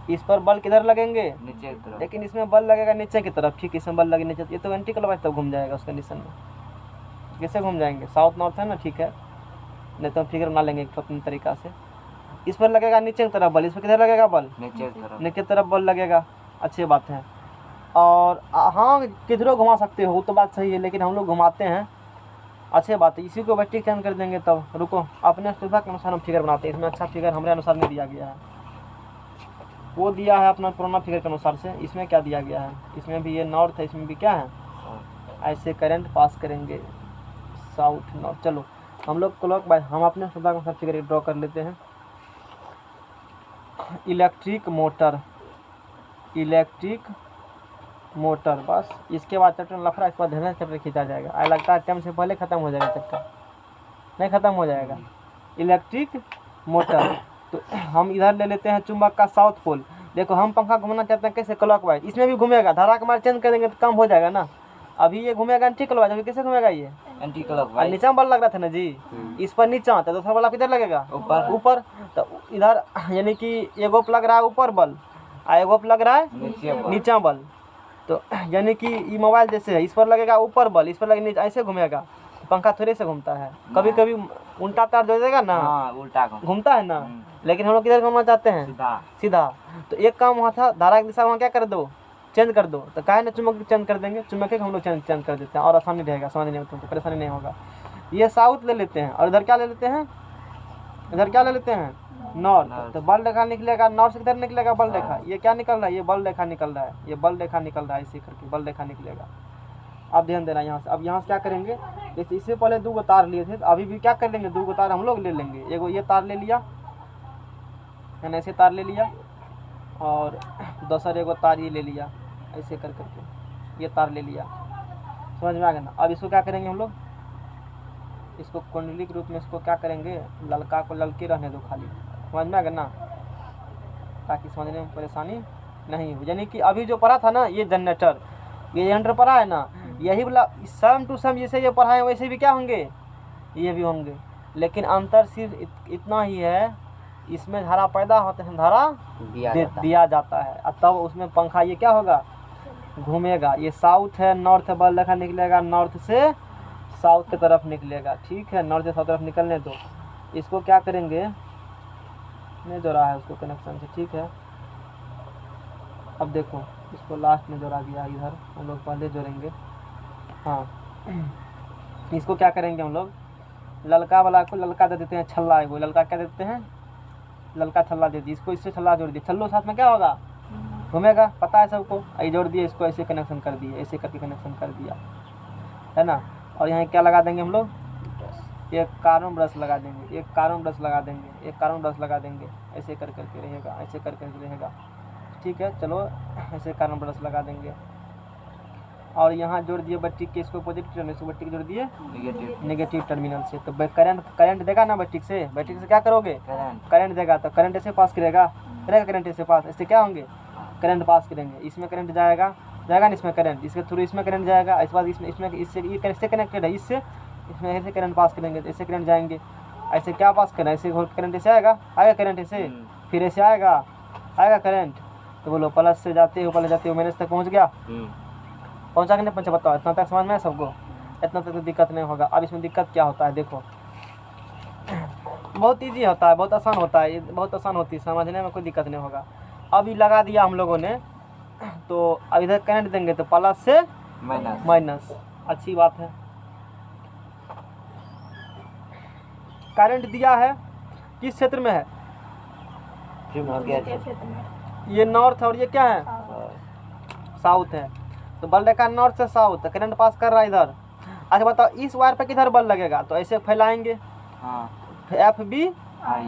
इस पर बल किधर लगेंगे, नीचे की तरफ, लेकिन इसमें बल लगेगा नीचे की तरफ, ठीक, इसमें बल लगे नीचे, ये तो एंटी क्लॉकवाइज तब घूम जाएगा उस कंडीशन में। कैसे घूम जाएंगे, साउथ नॉर्थ है ना, ठीक है, नहीं तो हम फिगर बना लेंगे एक अपने तरीका से। इस पर लगेगा नीचे की तरफ बल, इस पर किधर लगेगा बल, नीचे की तरफ, नीचे की तरफ बल लगेगा, अच्छी बात है। और हाँ किधरों घुमा सकते हो, तो बात सही है, लेकिन हम लोग घुमाते हैं, अच्छी बात है। इसी को बैटरी चेंज कर देंगे, तब रुको अपने सुविधा के अनुसार हम फिगर बनाते हैं। इसमें अच्छा फिगर हमारे अनुसार नहीं दिया गया है, वो दिया है अपना पुराना फिगर के अनुसार से। इसमें क्या दिया गया है, इसमें भी ये नॉर्थ है, इसमें भी क्या है, ऐसे करंट पास करेंगे साउथ नॉर्थ। चलो हम लोग क्लॉक बाय, हम अपने सुविधा के अनुसार फिगर ड्रॉ कर लेते हैं। इलेक्ट्रिक मोटर, बस इसके बाद चैप्टर लफड़ा, इसके बाद धीरे चैप्टर खींचा जाएगा। आई लगता है टाइम से पहले ख़त्म हो जाएगा चैप्टर, नहीं ख़त्म हो जाएगा। इलेक्ट्रिक मोटर, तो हम इधर ले लेते हैं चुंबक का साउथ पोल। देखो हम पंखा घुमाना चाहते हैं कैसे, क्लॉकवाइज, इसमें भी घूमेगा, धारा का मार्ग चेंज कर देंगे तो कम हो जाएगा ना। अभी ये घूमेगा एंटी क्लॉकवाइज, अभी कैसे घूमेगा ये एंटी क्लॉकवाइज, नीचा बल लग रहा था ना जी, इस पर नीचा, तो दूसरा बल किधर लगेगा, ऊपर। तो इधर यानी कि एगो लग रहा है ऊपर बल और एगो लग रहा है नीचा बल। तो यानी कि ये मोबाइल जैसे है, इस पर लगेगा ऊपर बल, इस पर लगेगा नीचे, ऐसे घूमेगा। पंखा थोड़े से घूमता है, कभी कभी उल्टा तार जो देगा ना, उल्टा घूमता है ना, लेकिन हम लोग किधर घूमना चाहते हैं, सीधा। तो एक काम हुआ था, धारा की दिशा वहाँ क्या कर दो, चेंज कर दो, तो काहे ना चुंबक चेंज कर देंगे, चुंबक हम लोग चेंज कर देते हैं और आसानी रहेगा, समझने में तुमको परेशानी नहीं होगा। ये साउथ ले लेते हैं और इधर क्या ले लेते हैं, इधर क्या ले लेते हैं, नॉर्थ। तो बल रेखा निकलेगा, नॉर्थ से किधर निकलेगा बल रेखा, ये क्या निकल रहा है, ये बल रेखा निकल रहा है, ये बल रेखा निकल रहा है, इसी करके बल रेखा निकलेगा। अब ध्यान देना यहाँ से, अब यहाँ से क्या करेंगे, जैसे इससे पहले 2 तार लिए थे, तो अभी भी क्या कर लेंगे, 2 तार हम लोग ले लेंगे। एगो ये तार ले लिया है ना, ऐसे तार ले लिया, और दूसरा एगो तार ये ले लिया, ऐसे कर करके ये तार ले लिया, समझ में आ गया ना। अब इसको क्या करेंगे हम लोग, इसको कुंडली के रूप में इसको क्या करेंगे, ललका को ललके रहने दो खाली, समझ में आ गया ना, ताकि समझने में परेशानी नहीं हो। यानी कि अभी जो पढ़ा था ना, ये जनरेटर पढ़ा है ना, यही वाला सम टू सम जैसे ये पढ़ाए वैसे भी क्या होंगे, ये भी होंगे, लेकिन अंतर सिर्फ इतना ही है, इसमें धारा पैदा होते हैं, धारा दिया जाता है, और तब उसमें पंखा ये क्या होगा, घूमेगा। ये साउथ है, नॉर्थ है, बल रेखा निकलेगा नॉर्थ से साउथ की तरफ निकलेगा। ठीक है, नॉर्थ से साउथ तरफ निकलने दो। इसको क्या करेंगे, नहीं जोड़ा है उसको कनेक्शन से। ठीक है, अब देखो इसको लास्ट में जोड़ा गया इधर, हम लोग पहले जोड़ेंगे। हाँ, इसको क्या करेंगे हम लोग, ललका वाला को ललका दे देते हैं, छल्ला है वो ललका क्या देते हैं, ललका छल्ला दे दिए। इसको इससे छल्ला जोड़ दिए, छल्लो साथ में क्या होगा, घूमेगा, पता है सबको। ये जोड़ दिए, इसको ऐसे कनेक्शन कर दिए, ऐसे करके कनेक्शन कर दिया है ना। और यहाँ क्या लगा देंगे हम लोग, एक कार्बन ब्रश लगा देंगे, एक कार्बन ब्रश लगा देंगे, एक कार्बन ब्रश लगा देंगे। ऐसे कर करके रहेगा, ऐसे कर करके रहेगा। ठीक है, चलो ऐसे कार्बन ब्रश लगा देंगे। और यहाँ जोड़ दिए बत्ती के, इसको पॉजिटिव टर्मिनल से बत्ती जोड़ दिए नेगेटिव टर्मिनल से। तो करंट देगा ना बत्ती से, बत्ती से क्या करोगे, करंट देगा। तो करंट ऐसे पास करेगा, करंट ऐसे पास, इससे क्या होंगे, करंट पास करेंगे। इसमें करंट जाएगा ना, इसमें करंट, इसके थ्रू इसमें करंट जाएगा। इसके बाद इसमें इससे ये इससे कनेक्टेड है, इससे इसमें ऐसे करंट पास करेंगे, तो ऐसे करंट जाएंगे। ऐसे क्या पास करना है, ऐसे करंट ऐसे आएगा करंट ऐसे, फिर ऐसे आएगा करंट। तो बोलो प्लस से जाते हो, प्लस जाते हो, माइनस तक पहुँच गया, पहुँचा कि नहीं पहुँचा, बताओ। इतना तक समझ में है सबको, इतना तक तो दिक्कत नहीं होगा। अब इसमें दिक्कत क्या होता है, देखो बहुत ईजी होता है, बहुत आसान होता है, बहुत आसान होती है, समझने में कोई दिक्कत नहीं होगा। अब ये लगा दिया हम लोगों ने, तो अब इधर करंट देंगे तो प्लस से माइनस, अच्छी बात है। करंट दिया है, किस क्षेत्र में है, ये नॉर्थ और ये क्या है, साउथ है। तो बल रेखा नॉर्थ से साउथ, करंट पास कर रहा है इधर। अच्छा बताओ, इस वायर पे किधर बल लगेगा, तो ऐसे फैलाएंगे, F B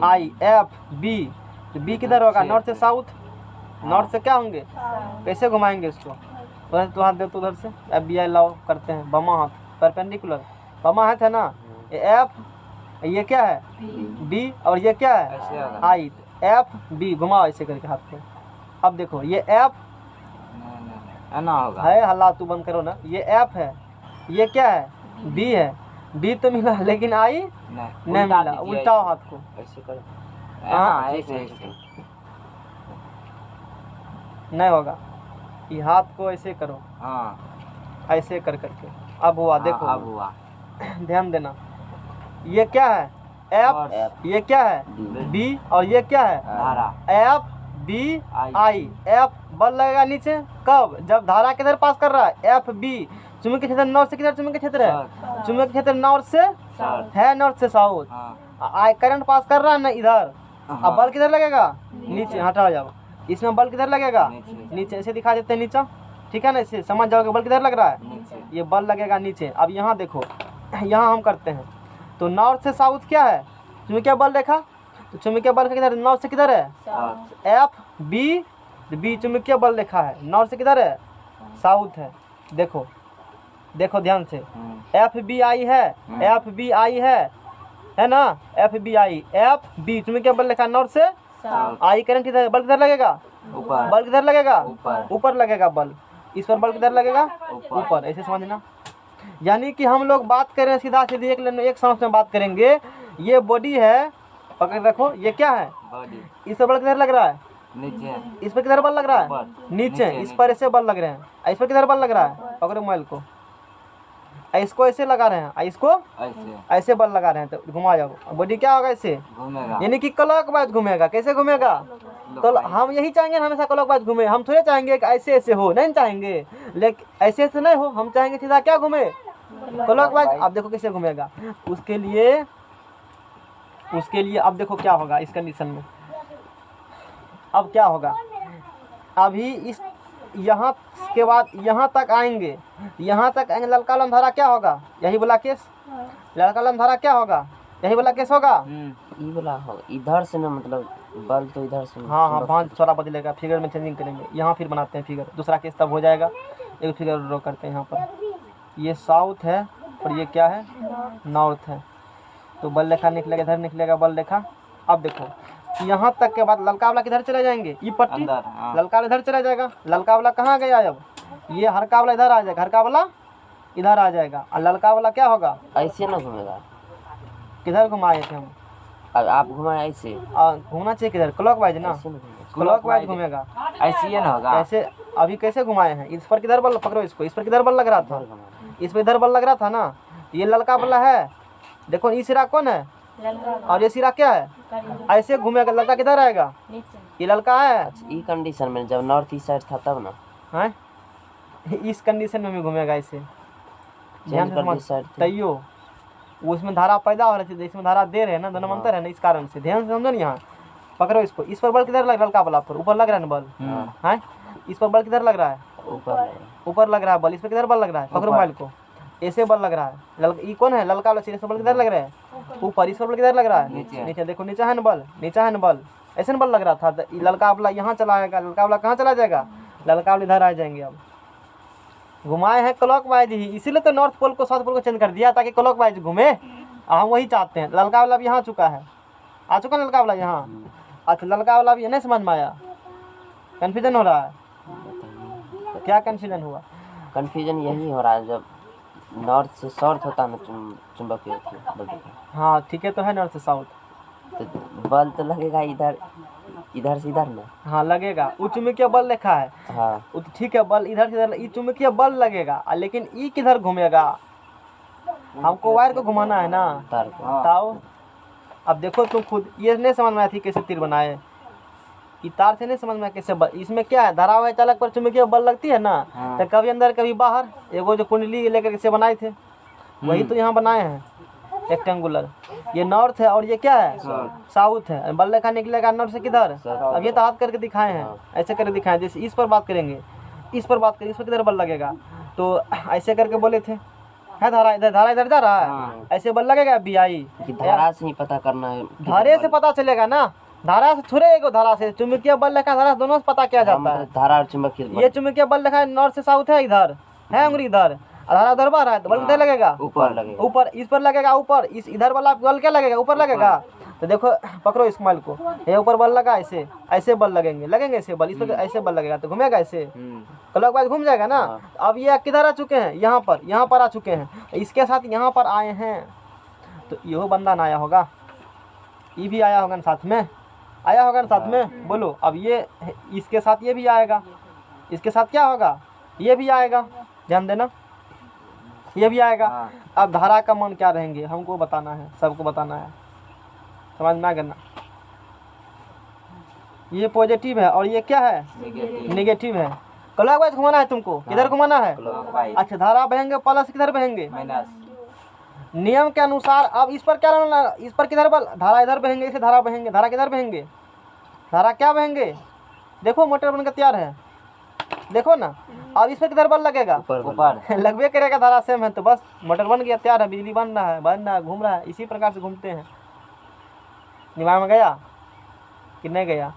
I, F B, तो बी किधर होगा, नॉर्थ से साउथ, नॉर्थ से क्या होंगे, कैसे घुमाएंगे इसको, तो हाथ दे तो उधर से, एफ बी आई लाओ, करते हैं बमा हाथ, परपेंडिकुलर बमा हाथ है ना, ये एफ, ये क्या है बी, और ये क्या है आई, एफ बी, घुमाओ ऐसे करके हाथ को। अब देखो ये एफ ना होगा है, हल्ला तू बंद करो ना, ये एफ है, ये क्या है बी है, बी तो मिला लेकिन आई नहीं मिला, उल्टाओ हाथ को ऐसे करो, ऐसे नहीं होगा, ये हाथ को ऐसे करो, ऐसे कर करके। अब हुआ, देखो अब हुआ, ध्यान देना, ये क्या है एफ, ये क्या है बी, और ये क्या है धारा, एफ बी आई, एफ बल लगेगा नीचे कब, जब धारा किधर पास कर रहा है, एफ बी, चुंबकीय क्षेत्र नॉर्थ से किधर चुंबकीय क्षेत्र है, चुंबकीय क्षेत्र नॉर्थ से है, नॉर्थ से साउथ, करंट पास कर रहा है ना इधर। अब बल किधर लगेगा, नीचे, हटा जाओ, इसमें बल किधर लगेगा, नीचे, ऐसे दिखा देते हैं नीचे, ठीक है ना, इसे समझ जाओगे बल किधर लग रहा है, ये बल लगेगा नीचे। अब यहाँ देखो, यहाँ हम करते हैं, तो नॉर्थ से साउथ क्या है, चुंबकीय बल देखा, तो चुंबकीय बल किधर, नॉर्थ से किधर है, एफ बी, बी चुंबकीय बल देखा है, नॉर्थ से किधर है, साउथ है। देखो देखो ध्यान से, एफ बी आई है, एफ बी आई है ना, F B I, F B चुंबकीय बल देखा नॉर्थ से, आई करंट किधर, बल किधर लगेगा, बल किधर लगेगा, ऊपर लगेगा बल, इस पर बल किधर लगेगा, ऊपर, ऐसे समझना। यानी कि हम लोग बात करें सीधा सीधी, एक समझ में बात करेंगे, ये बॉडी है, पकड़ रखो, ये क्या है, इस पर बल किधर लग रहा है, नीचे, इस पर किधर बल लग रहा है, नीचे, इस पर ऐसे बल लग रहे हैं, इस पर किधर बल लग रहा है, पकड़ो मोबाइल को, इसको ऐसे लगा रहे हैं, इसको ऐसे बल लगा रहे हैं, तो घुमा जाओ, बॉडी क्या होगा, ऐसे घूमेगा, यानी कि क्लॉकवाइज घूमेगा। कैसे घूमेगा, तो हम यही चाहेंगे हमेशा क्लॉकवाइज घूमे, हम थोड़े चाहेंगे कि ऐसे ऐसे हो, नहीं चाहेंगे, लेकिन ऐसे ऐसे नहीं हो, हम चाहेंगे सीधा क्या घूमे, क्लॉकवाइज। अब देखो कैसे घूमेगा, उसके लिए अब देखो क्या होगा इस कंडीशन में, अब क्या होगा, अभी इस यहाँ के बाद यहाँ तक आएंगे, यहाँ तक आएंगे, ललका वाला धारा क्या होगा, यही बोला केस, ललका वाला धारा क्या होगा, यही बोला केस होगा, ये बोला हो इधर से ना, मतलब बल तो इधर से, हाँ भांज थोड़ा बदलेगा, फिगर में चेंजिंग करेंगे, यहाँ फिर बनाते हैं फिगर, दूसरा केस तब हो जाएगा। एक फिगर ड्रॉ करते हैं, यहाँ पर ये साउथ है और ये क्या है नॉर्थ है, तो बल रेखा निकलेगा, इधर निकलेगा बल रेखा। अब देखो यहाँ तक के बाद ललका वाला किधर चले जाएंगे, ये पट्टी, ललका वाला इधर चला जाएगा, ललका वाला कहाँ गया, अब ये हरका वाला इधर आ जाएगा, हरका वाला इधर आ जाएगा, और ललका वाला क्या होगा, ऐसे ना घूमेगा, किधर घुमाए थे हम, अब आप घुमाए ऐसे, घूमना चाहिए किधर, क्लॉकवाइज ना, क्लॉकवाइज घूमेगा, ऐसे ही ना होगा, ऐसे अभी कैसे घुमाए हैं, इस पर किधर बल, पकड़ो इसको, इस पर किधर बल लग रहा था, इस पर इधर बल लग रहा था ना, ये ललका वाला है, देखो ये सिरा कौन है और ये सिरा क्या है, ऐसे घूमेगा ललका किधर आएगा, ये ललका है। अच्छा ई कंडीशन में जब नॉर्थ ईस्ट साइड था तब ना हैं इस कंडीशन में भी घूमेगा ऐसे, ध्यान चेंज से कर समझ दी साइड तैयो उसमें धारा पैदा हो रही थी, इसमें धारा दे रहे हैं ना, दोनों में अंतर है ना, इस कारण से ध्यान से समझो ना। यहाँ पकड़ो इसको, इस पर बल किधर लग, ललका वाला पर ऊपर लग रहा है ना बल, है इस पर बल किधर लग रहा है, ऊपर लग रहा है बल, इस पर किधर बल लग रहा है, पकड़ो मोबाइल को, ऐसे बल लग रहा है, ये कौन है ललका वाला, इस पर बल किधर लग रहा है ऊपर, इस पर बल किधर लग रहा है नीचे, देखो नीचे है ना बल, नीचे है ना बल, ऐसे ना बल लग रहा था, ललका वाला यहाँ चला आएगा, ललका वाला कहाँ चला जाएगा, ललका वाला इधर आ जाएंगे। अब घुमाए हैं क्लॉकवाइज ही, इसीलिए तो नॉर्थ पोल को साउथ पोल को चेंज कर दिया ताकि क्लॉकवाइज घूमे, हम वही चाहते हैं। ललका वाला भी यहाँ चुका है, आ चुका ललका वाला यहाँ, अच्छा ललका वाला भी नहीं समझ में आया, कन्फ्यूजन हो रहा है, क्या कन्फ्यूजन हुआ, कंफ्यूजन यही हो रहा है जब नॉर्थ से साउथ होता है ना चुंबकीय बल, हाँ ठीक है तो है नॉर्थ से साउथ, तो बल तो लगेगा इधर, इधर से इधर ना, हाँ लगेगा, वो चुंबकीय बल लिखा है, हाँ वो तो ठीक है बल इधर से इधर, ये चुंबकीय बल लगेगा, लेकिन ई किधर घूमेगा, हमको वायर को घुमाना है ना, तार को बताओ। अब देखो तुम खुद, ये नहीं समझ में आती कैसे तीर बनाए, ये तार से नहीं समझ में कैसे बल, इसमें क्या है धारावाही चालक पर चुंबकीय बल लगती है ना, तो कभी अंदर कभी बाहर, एगो जो कुंडली लेकर कैसे बनाए थे वही तो यहाँ बनाए हैं रेक्टेंगुलर, ये नॉर्थ है और ये क्या है साउथ है, बल रेखा निकलेगा नॉर्थ से किधर, अब ये तो हाथ करके दिखाए हैं, ऐसे करके दिखाए, जैसे इस पर बात करेंगे, इस पर बात करेंगे, इस पर किधर बल लगेगा, तो ऐसे करके बोले थे, है धारा इधर जा रहा है, ऐसे बल लगेगा बी आई, कि धारा से ही पता करना है, धारे से पता चलेगा ना, धारा से थोड़े एगो धारा से, चुंबकीय बल रेखा धारा से दोनों से पता किया जाता है, मतलब धारा और चुंबकीय बल ये चुंबकीय बल रेखा नॉर्थ से साउथ है, इधर है अंगुली इधर, धारा उधर बाहर है, तो बल किधर लगेगा ऊपर लगेगा, ऊपर, इस पर लगेगा ऊपर, इस इधर वाला बल क्या लगेगा ऊपर लगेगा, तो देखो पकड़ो इस मोबाइल को, ये ऊपर बल लगा, ऐसे ऐसे बल लगेंगे ऐसे बल, इस पर ऐसे बल लगेगा तो घूमेगा ऐसे, क्लॉकवाइज घूम जाएगा ना। अब ये किधर आ चुके हैं, यहाँ पर आ चुके हैं, इसके साथ यहाँ पर आए हैं, तो यो बंदा ना आया होगा, ये भी आया होगा ना साथ में, आया होगा ना साथ में, बोलो। अब ये इसके साथ ये भी आएगा, इसके साथ क्या होगा, ये भी आएगा, ध्यान देना ये भी आएगा। अब धारा का मान क्या रहेंगे हमको बताना है, सबको बताना है, समझ में आ गया ना, ये पॉजिटिव है और ये क्या है नेगेटिव है, क्लॉकवाइज घुमाना है तुमको, किधर घुमाना है, अच्छा धारा बहेंगे प्लस किधर बहेंगे नियम के अनुसार। अब इस पर क्या रहना, इस पर किधर बल, धारा इधर बहेंगे, इसे धारा बहेंगे, धारा किधर बहेंगे, धारा क्या बहेंगे, देखो मोटर बनकर तैयार है, देखो ना। अब इस पर किधर बल लगेगा, ऊपर लगभग करेगा, धारा सेम है तो बस मोटर बन गया, तैयार है, बिजली बन रहा है घूम रहा है, इसी प्रकार से घूमते हैं। दिमाग में गया कि नहीं गया,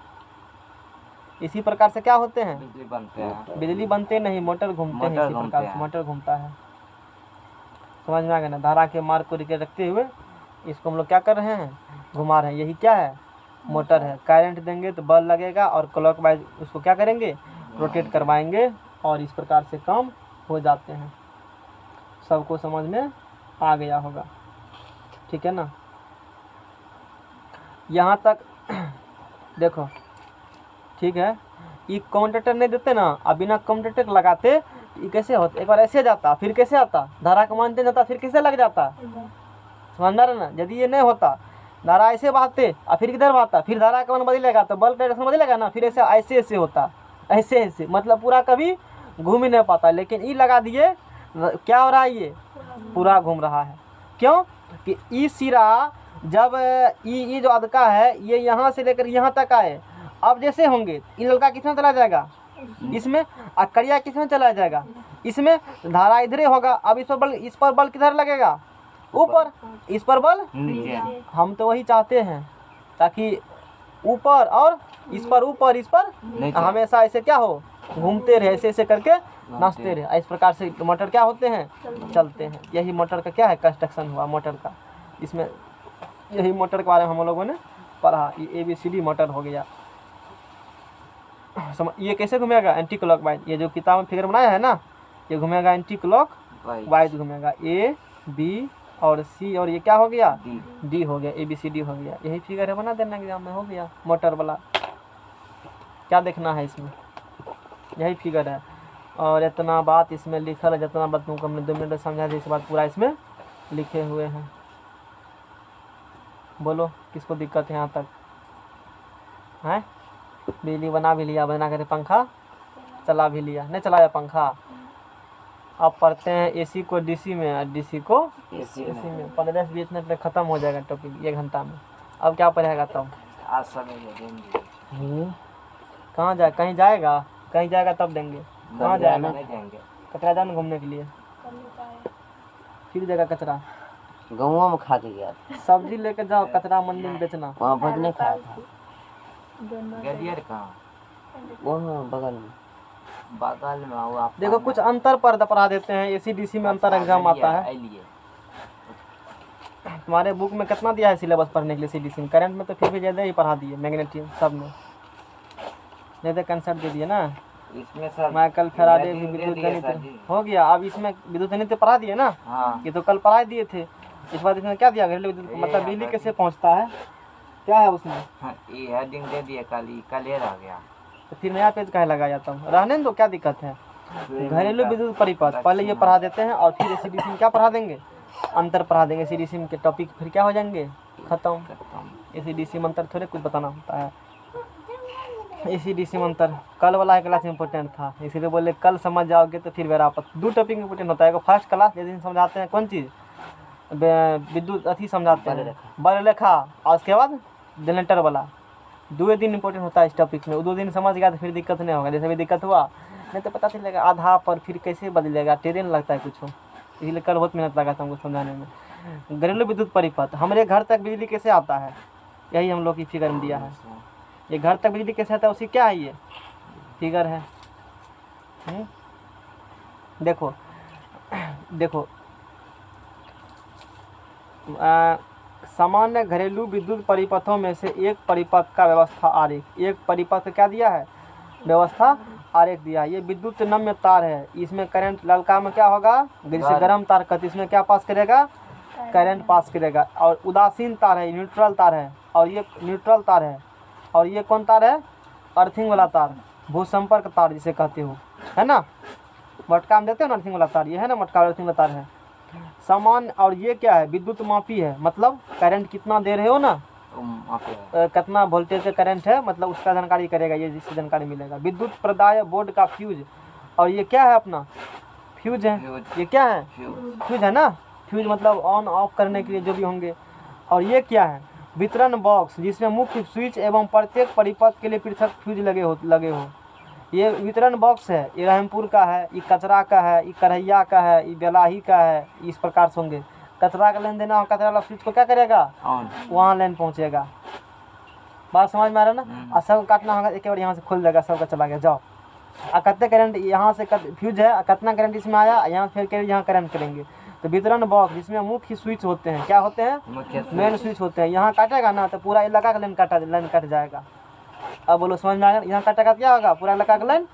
इसी प्रकार से क्या होते हैं, बिजली बनते नहीं, मोटर घूमते हैं, इसी प्रकार से मोटर घूमता है, समझ में आ गया ना। धारा के मार्ग को रखते हुए इसको हम लोग क्या कर रहे हैं, घुमा रहे हैं, यही क्या है मोटर है। करंट देंगे तो बल लगेगा और क्लॉकवाइज उसको क्या करेंगे, रोटेट करवाएंगे, और इस प्रकार से काम हो जाते हैं। सबको समझ में आ गया होगा, ठीक है ना। यहाँ तक देखो ठीक है, ये कम्यूटेटर नहीं देते ना, अब बिना कम्यूटेटर लगाते ये कैसे होता, एक बार ऐसे जाता फिर कैसे आता, धारा का मान चेंज होता फिर कैसे लग जाता, समझना रहे ना। यदि ये नहीं होता, धारा ऐसे बहाते और फिर किधर बहाता, फिर धारा का मान बदलेगा तो बल डायरेक्शन बदलेगा ना, फिर ऐसे ऐसे ऐसे होता, ऐसे मतलब पूरा कभी घूम ही नहीं पाता। लेकिन ये लगा दिए, क्या हो रहा है, ये पूरा घूम रहा है। क्यों कि ई सिरा जब ये जो अदका है ये यहाँ से लेकर यहाँ तक आए, अब जैसे होंगे ये लड़का किसमें चला जाएगा, इसमें, और कड़िया किसमें चला जाएगा, इसमें, धारा इधर होगा। अब इस पर बल किधर लगेगा, ऊपर, इस पर बल नीचे। हम तो वही चाहते हैं ताकि ऊपर और इस पर ऊपर, इस पर हमेशा ऐसे क्या हो, घूमते रहे, ऐसे ऐसे करके नाचते रहे। इस प्रकार से मोटर क्या होते हैं, चलते हैं। यही मोटर का क्या है, कंस्ट्रक्शन हुआ मोटर का। इसमें यही मोटर के बारे में हम लोगों ने पढ़ा, ये ABCD मोटर हो गया। ये कैसे घूमेगा, एंटी क्लॉक वाइज। ये जो किताब में फिगर बनाया है ना, ये घूमेगा एंटी क्लॉक वाइज घूमेगा, A B और C, और ये क्या हो गया, D हो गया, ABCD हो गया। यही फिगर है, बना देना एग्जाम में, हो गया मोटर वाला। क्या देखना है इसमें, यही फिगर है। और इतना बात इसमें लिखल है, जितना बात तुमको हमने 2 मिनट में समझा दी, इस बात पूरा इसमें लिखे हुए हैं। बोलो किसको दिक्कत है यहाँ तक है? बिजली बना भी लिया, बना कर पंखा चला भी लिया, नहीं चलाया पंखा। अब पढ़ते हैं एसी को डीसी में और डीसी को एसी एसी में। 15 से 20 मिनट में ख़त्म हो जाएगा टॉपिक, 1 घंटा में। अब क्या पढ़ेगा तब? आज समय देंगे। कहाँ जाए? कहीं जाएगा? कहीं जाएगा तब देंगे। कहाँ जाएगा? नहीं देंगे। कचरा जान घूमने के लिए, फिर जगह कचरा गाँव में खा के गया था। सब्जी लेके जाओ, कचरा मंडी में बेचना। वहाँ भोज नहीं खाया था, गलियर कहाँ? वहाँ बगल में। बगल में हुआ। देखो कुछ अंतर पढ़ा देते हैं। एसी डीसी में अंतर एग्जाम आता है। तुम्हारे बुक में कितना दिया है सिलेबस पढ़ने के लिए? एसी डीसी में करंट में तो फिर भी ज़्यादा ही पढ़ा दिए, मैग्नेटिक सब में ज़्यादा कंसेप्ट दे दिए ना। इसमें सर माइकल फैराडे भी दे विद्युत दिए गणित सर जी। हो गया। अब इसमें विद्युत गणित पढ़ा दिए ना, हाँ ये तो कल पढ़ा दिए थे। इस बार इसमें क्या दिया? घरेलू विद्युत मतलब बिजली कैसे पहुंचता है, क्या है उसमें? हाँ, ये हेडिंग दे दिए, कल ये रह गया। तो फिर नया पेज काहे लगाया जाता हूँ? रहने दो, क्या दिक्कत है? घरेलू विद्युत परिपथ पहले ये पढ़ा देते हैं और फिर एसी डीसी में क्या पढ़ा देंगे? अंतर पढ़ा देंगे। एसी डीसी के टॉपिक फिर क्या हो जाएंगे? खत्म। एसी डीसी में अंतर थोड़े कुछ बताना होता है। एसी डीसी में अंतर कल वाला है क्लास इंपॉर्टेंट था, इसीलिए बोले कल समझ जाओगे तो फिर मेरा 2 टॉपिक इंपॉर्टेंट होता है। फर्स्ट क्लास जिस दिन समझाते हैं कौन चीज़, विद्युत अथी समझाते हैं बरलेखा, और उसके बाद जनरेटर वाला 2 दिन इंपॉर्टेंट होता है इस टॉपिक में। 2 दिन समझ गया तो फिर दिक्कत नहीं होगा। जैसे भी दिक्कत हुआ नहीं तो पता चलेगा आधा पर, फिर कैसे बदलेगा, ट्रेन लगता है कुछ हो। इसलिए कल बहुत मेहनत लगा था हमको समझाने में। घरेलू विद्युत परिपथ, हमारे घर तक बिजली कैसे आता है, यही हम लोग की फिगर में दिया है। ये घर तक बिजली कैसे आता है उसी क्या है, ये फिगर है। देखो देखो सामान्य घरेलू विद्युत परिपथों में से एक परिपथ का व्यवस्था आरेख, एक परिपथ क्या दिया है? व्यवस्था आरेख दिया है। ये विद्युत नम्य तार है, इसमें करंट ललका में क्या होगा? जैसे गर्म तार कहते, इसमें क्या पास करेगा? करंट पास करेगा। और उदासीन तार है, न्यूट्रल तार है, और ये न्यूट्रल तार है। और ये कौन तार है? अर्थिंग वाला तार, भूसंपर्क तार जिसे कहते हो, है ना। मटका में देते हो ना अर्थिंग वाला तार, ये है ना मटका अर्थिंग वाला तार है। समान। और ये क्या है? विद्युत मापी है, मतलब करंट कितना दे रहे हो ना, कितना वोल्टेज का करंट है, मतलब उसका जानकारी करेगा, ये जिससे जानकारी मिलेगा। विद्युत प्रदाय बोर्ड का फ्यूज, और ये क्या है? अपना फ्यूज है। ये क्या है? फ्यूज है ना। फ्यूज मतलब ऑन ऑफ करने के लिए जो भी होंगे। और ये क्या है? वितरण बॉक्स, जिसमें मुख्य स्विच एवं प्रत्येक परिपथ के लिए पृथक फ्यूज लगे हो। ये वितरण बॉक्स है, ये रहमपुर का है, ये कचरा का है, ये करैया का है, ये बेलाही का है। इस प्रकार से होंगे। कचरा का लाइन देना हो, कचरा वाला स्विच को क्या करेगा? वहाँ लाइन पहुँचेगा। बात समझ में आ रहा है ना। और सब काटना होगा, एक बार यहाँ से खुल जाएगा, सबका चला गया, जाओ। और कितने करंट यहाँ से फ्यूज है, कितना करंट इसमें आया, यहाँ फिर यहाँ करंट करेंगे। तो वितरण बॉक्स जिसमें मुख्य स्विच होते हैं, क्या होते हैं? मेन स्विच होते हैं। यहाँ काटेगा ना तो पूरा इलाका का लाइन कट जाएगा। अब बोलो समझ में आएगा? यहाँ काटेगा क्या होगा? पूरा इलाका का लाइन